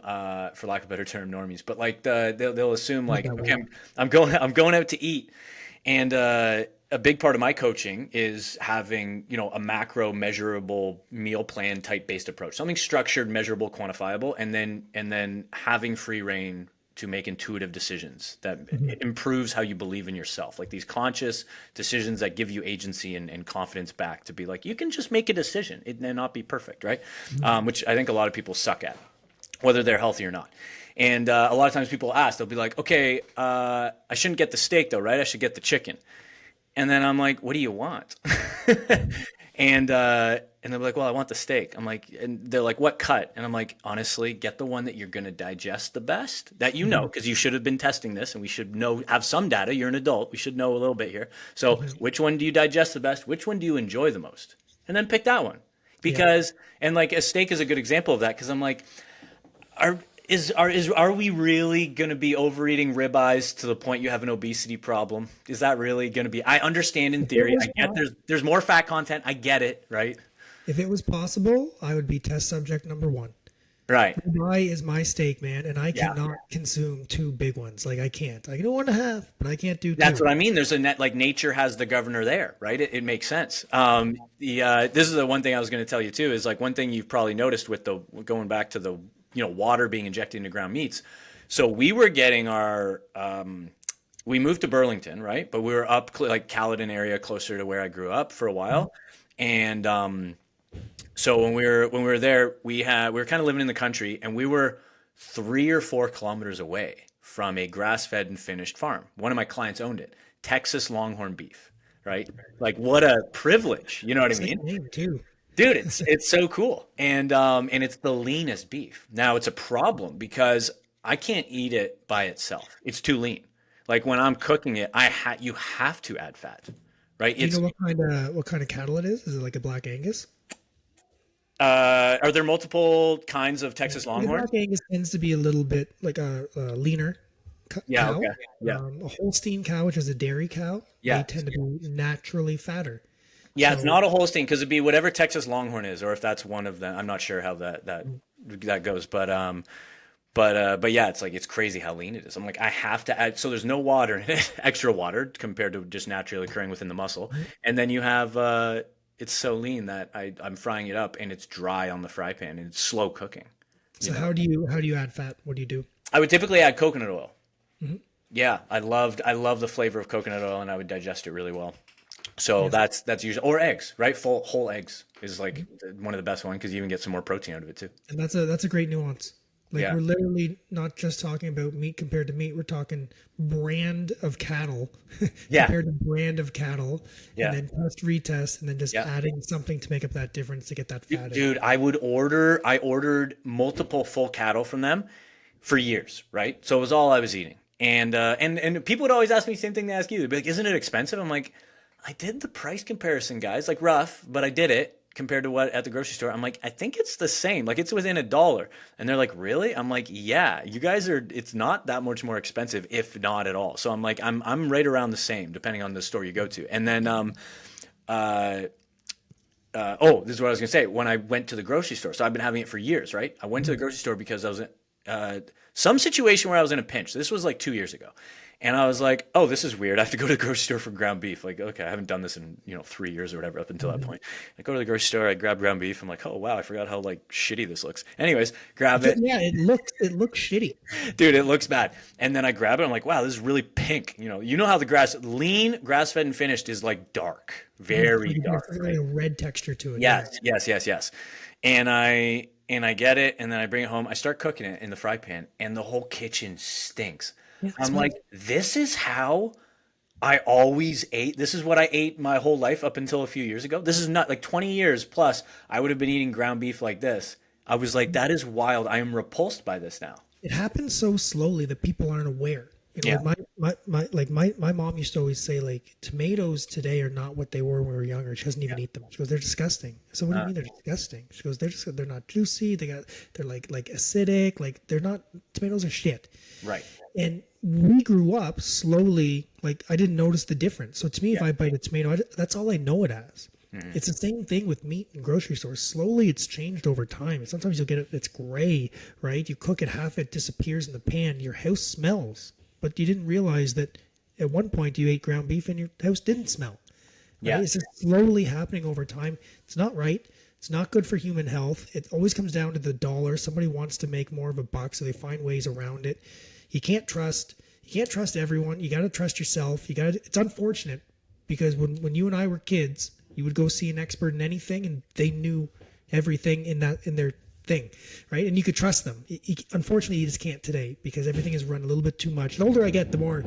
for lack of a better term, normies, but like they'll assume Not like, that okay, word. I'm going out to eat, and a big part of my coaching is having a macro measurable meal plan type based approach, something structured, measurable, quantifiable, and then having free reign to make intuitive decisions that Mhm. it improves how you believe in yourself, like these conscious decisions that give you agency and confidence back to be like you can just make a decision it may not be perfect, right? Which I think a lot of people suck at, whether they're healthy or not. And a lot of times people ask, they'll be like, okay, I shouldn't get the steak though, right? I should get the chicken. And then I'm like, what do you want? And they're like, well, I want the steak. I'm like, and they're like, what cut? And I'm like, honestly, get the one that you're gonna digest the best, that Mhm. because you should have been testing this, and we should have some data. You're an adult, we should know a little bit here. So, Mhm. which one do you digest the best? Which one do you enjoy the most? And then pick that one, Yeah. because and like a steak is a good example of that, because I'm like, are Are we really going to be overeating ribeyes to the point you have an obesity problem? Is that really going to be? I understand in If it theory. was I get there's more fat content. I get it, right? if it was possible, I would be test subject number one. Right. Ribeye is my steak, man, and I Yeah. cannot consume two big ones. Like I can't. I can do one and a half, but I can't do That's two. what I mean. There's a net like nature has the governor there, right? It makes sense. This is the one thing I was going to tell you too is like one thing you've probably noticed with the going back to the water being injected into ground meats. So we were getting our we moved to Burlington, right? But we were up like Caledon area, closer to where I grew up for a while, and so when we were there, we were kind of living in the country, and we were 3 or 4 kilometers away from a grass-fed and finished farm. One of my clients owned it, Texas Longhorn beef, right? Like what a privilege, you know what I Sick mean? name too. Dude, it's so cool. And it's the leanest beef. Now it's a problem because I can't eat it by itself. It's too lean. Like when I'm cooking it, you have to add fat, right? Do you know It's what kind of cattle it is? Is it like a Black Angus? are there multiple kinds of Yeah. Texas The Longhorn? Black Angus tends to be a little bit like a leaner Yeah, cow. okay. Yeah. A Holstein cow, which is a dairy cow, they Yeah. tend to be naturally fatter. Yeah, it's So not a Holstein because it'd be whatever Texas Longhorn is, or if that's one of them. I'm not sure how that goes, but yeah, it's like it's crazy how lean it is. I'm like I have to add, so there's no water in it, extra water compared to just naturally occurring within the muscle, and then you have it's so lean that I'm frying it up and it's dry on the fry pan and it's slow cooking. You so know, how do you add fat? What do you do? I would typically add coconut oil. Hmm. Yeah, I love the flavor of coconut oil and I would digest it really well. So Yeah. that's usually or eggs, right? Full whole eggs is like one of the best one because you even get some more protein out of it too. And that's a great nuance. Like Yeah, we're literally not just talking about meat compared to meat. We're talking brand of cattle yeah, compared to brand of cattle, and yeah. then test retest, and then just Yeah. adding something to make up that difference to get that fat in. Dude, I ordered multiple full cattle from them for years, right? So it was all I was eating. And people would always ask me the same thing they ask you. They'd be like, "Isn't it expensive?" I'm like, "I did the price comparison, guys. Like rough, but I did it compared to what at the grocery store." I'm like, "I think it's the same. Like it's within $1." And they're like, "Really?" I'm like, "Yeah, you guys are it's not that much more expensive if not at all." So I'm like, I'm right around the same depending on the store you go to. And then uh this is what I was gonna say. When I went to the grocery store, so I've been having it for years, right? I went to the grocery store because I was in some situation where I was in a pinch. This was like 2 years ago, and I was like, "Oh, this is weird. I have to go to the grocery store for ground beef." Like, okay, I haven't done this in 3 years or whatever up until that Mhm. point. I go to the grocery store, I grab ground beef. I'm like, "Oh wow, I forgot how like shitty this looks." Anyways, grab it. Yeah, it looks shitty. Dude, it looks bad. And then I grab it. I'm like, wow, this is really pink. You know how the lean, grass fed and finished is like dark, Like very it has dark, like right? a red texture to it. Yeah. Yes, yes, yes, yes. And I get it, and then I bring it home. I start cooking it in the fry pan, and the whole kitchen stinks. Yeah, it's I'm fine. like, this is how I always ate. This is what I ate my whole life up until a few years ago. This is not like 20 years plus. I would have been eating ground beef like this. I was like, that is wild. I am repulsed by this now. It happens so slowly that people aren't aware. Yeah. Like my mom used to always say like tomatoes today are not what they were when we were younger. She doesn't even eat them. She goes, they're disgusting. So what do you Uh, mean they're disgusting? She goes, they're not juicy. They're like acidic. Like they're not tomatoes are shit. right. And we grew up slowly. Like I didn't notice the difference. So to me, if Yeah. I bite a tomato, that's all I know it as. Mhm. It's the same thing with meat in grocery stores. Slowly, it's changed over time. And sometimes you'll get it; it's gray, right? You cook it, half it disappears in the pan. Your house smells, but you didn't realize that at one point you ate ground beef and your house didn't smell. Right? Yeah. It's just slowly happening over time. It's not right. It's not good for human health. It always comes down to the dollar. Somebody wants to make more of a buck, so they find ways around it. You can't trust. You can't trust everyone. You got to trust yourself. You got. It's unfortunate because when you and I were kids, you would go see an expert in anything, and they knew everything in their thing, right? And you could trust them. Unfortunately, you just can't today because everything is run a little bit too much. The older I get, the more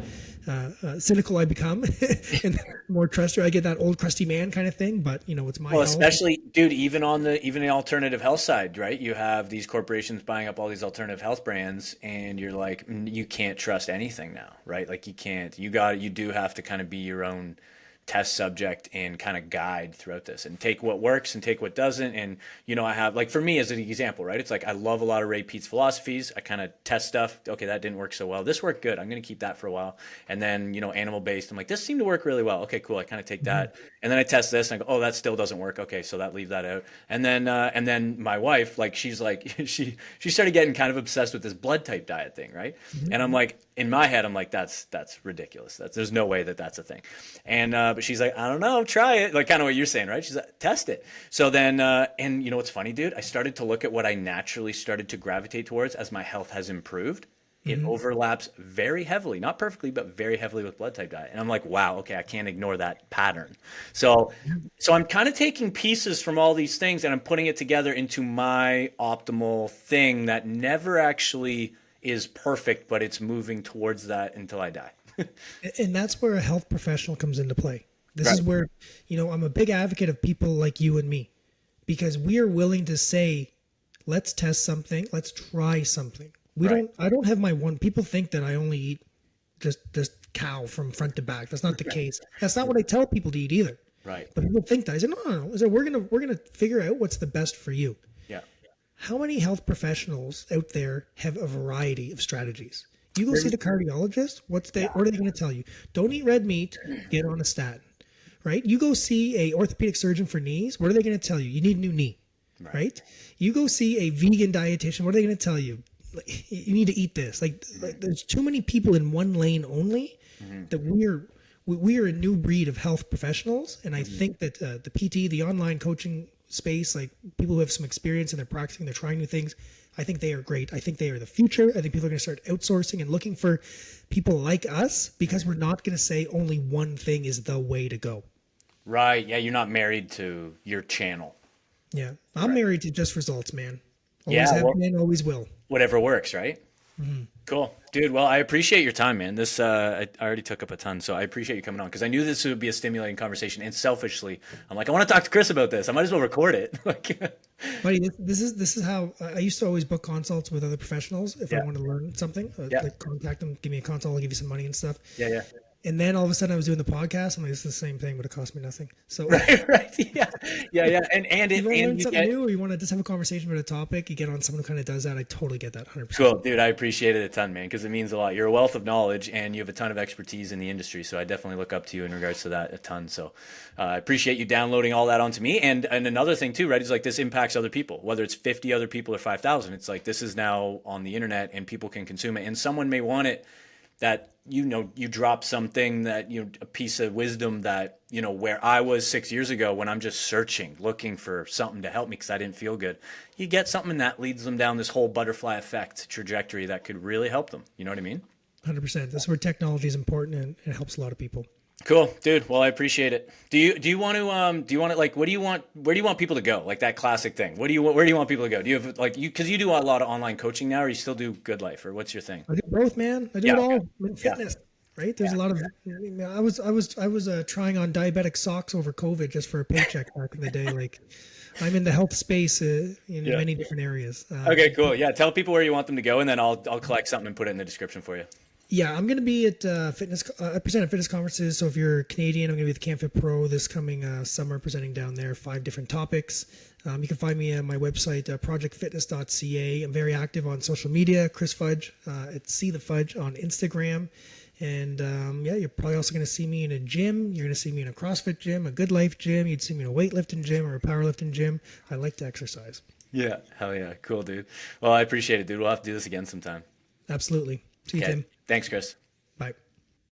cynical I become, and the more truster I get that old crusty man kind of thing. But it's my Well, health. especially, dude, even the alternative health side, right? You have these corporations buying up all these alternative health brands, and you're like, you can't trust anything now, right? Like you can't. You do have to kind of be your own test subject and kind of guide throughout this and take what works and take what doesn't. And, I have, like, for me as an example, right? It's like I love a lot of Ray Peat's philosophies. I kind of test stuff. Okay, that didn't work so well. This worked good. I'm going to keep that for a while. And then, animal based, I'm like, this seemed to work really well. Okay, cool. I kind of take that. And then I test this and I go, oh, that still doesn't work. Okay, so leave that out. And then my wife, like, she's like, she started getting kind of obsessed with this blood type diet thing, right? And I'm like, in my head, I'm like, that's ridiculous. There's no way that's a thing. And but she's like, I don't know, try it. Like kind of what you're saying, right? She's like, test it. So then, and you know what's funny, dude? I started to look at what I naturally started to gravitate towards as my health has improved. It overlaps very heavily, not perfectly, but very heavily with blood type diet. And I'm like, wow, okay, I can't ignore that pattern. So I'm kind of taking pieces from all these things and I'm putting it together into my optimal thing that never actually is perfect, but it's moving towards that until I die. And that's where a health professional comes into play. This Right. is where, I'm a big advocate of people like you and me, because we are willing to say, let's test something, let's try something. Right. I don't have my one. People think that I only eat just cow from front to back. That's not the case. That's not what I tell people to eat either. Right. But people think that. I said, no. I said, we're gonna figure out what's the best for you. Yeah. How many health professionals out there have a variety of strategies? You go see the cardiologist, what are they going to tell you? Don't eat red meat, get on a statin, right? You go see a orthopedic surgeon for knees, what are they going to tell you? You need a new knee, right? You go see a vegan dietitian, what are they going to tell you? Like, you need to eat this. Like there's too many people in one lane only that we are a new breed of health professionals, and I think that the PT, the online coaching space, like people who have some experience and they're practicing, they're trying new things, I think they are great. I think they are the future. I think people are going to start outsourcing and looking for people like us, because we're not going to say only one thing is the way to go. Right. Yeah. You're not married to your channel. Yeah. I'm married to just results, man. Always Yeah. have Well, been, always will. whatever works, right? Cool. Dude, well, I appreciate your time, man. This I already took up a ton, so I appreciate you coming on because I knew this would be a stimulating conversation. And selfishly, I'm like, I want to talk to Chris about this. I might as well record it. Like, Buddy, this is how I used to always book consults with other professionals if I Yeah. wanted to learn something. Yeah. Like contact them, give me a consult, I'll give you some money and stuff. yeah, yeah. And then all of a sudden I was doing the podcast. I'm like, it's the same thing, but it cost me nothing. So Right, right. Yeah. Yeah, yeah. And you it want to and learn you something get new, or you want to just have a conversation about a topic, you get on someone who kind of does that. I totally get that 100%. cool, dude. I appreciate it a ton, man, because it means a lot. You're a wealth of knowledge and you have a ton of expertise in the industry. So I definitely look up to you in regards to that a ton. So I appreciate you downloading all that onto me. And another thing too, right, is like this impacts other people, whether it's 50 other people or 5,000. It's like this is now on the internet and people can consume it. And someone may want it that you drop something that a piece of wisdom that where I was 6 years ago when I'm just searching looking for something to help me because I didn't feel good, you get something that leads them down this whole butterfly effect trajectory that could really help them. You know what I mean? 100%. That's where technology is important, and it helps a lot of people. Cool, dude. Well, I appreciate it. Do you want to like what do you want, where do you want people to go, like that classic thing? Where do you want people to go? Do you have like because you do a lot of online coaching now, or you still do Good Life, or what's your thing? I do both, man. I do Yeah, it okay. all. I'm in fitness, right? There's a lot of. I was trying on diabetic socks over COVID just for a paycheck back in the day. Like, I'm in the health space in Yeah. many different areas. Okay, cool. Yeah, tell people where you want them to go, and then I'll collect something and put it in the description for you. Yeah, I'm going to be at I present at fitness conferences. So if you're Canadian, I'm going to be at the CanFit Pro this coming summer, presenting down there 5 different topics. You can find me at my website, projectfitness.ca. I'm very active on social media, Chris Fudge, at See the Fudge on Instagram. And you're probably also going to see me in a gym. You're going to see me in a CrossFit gym, a Good Life gym. You'd see me in a weightlifting gym or a powerlifting gym. I like to exercise. Yeah, hell yeah. Cool, dude. Well, I appreciate it, dude. We'll have to do this again sometime. Absolutely. See you, Okay. Tim. Thanks, Chris.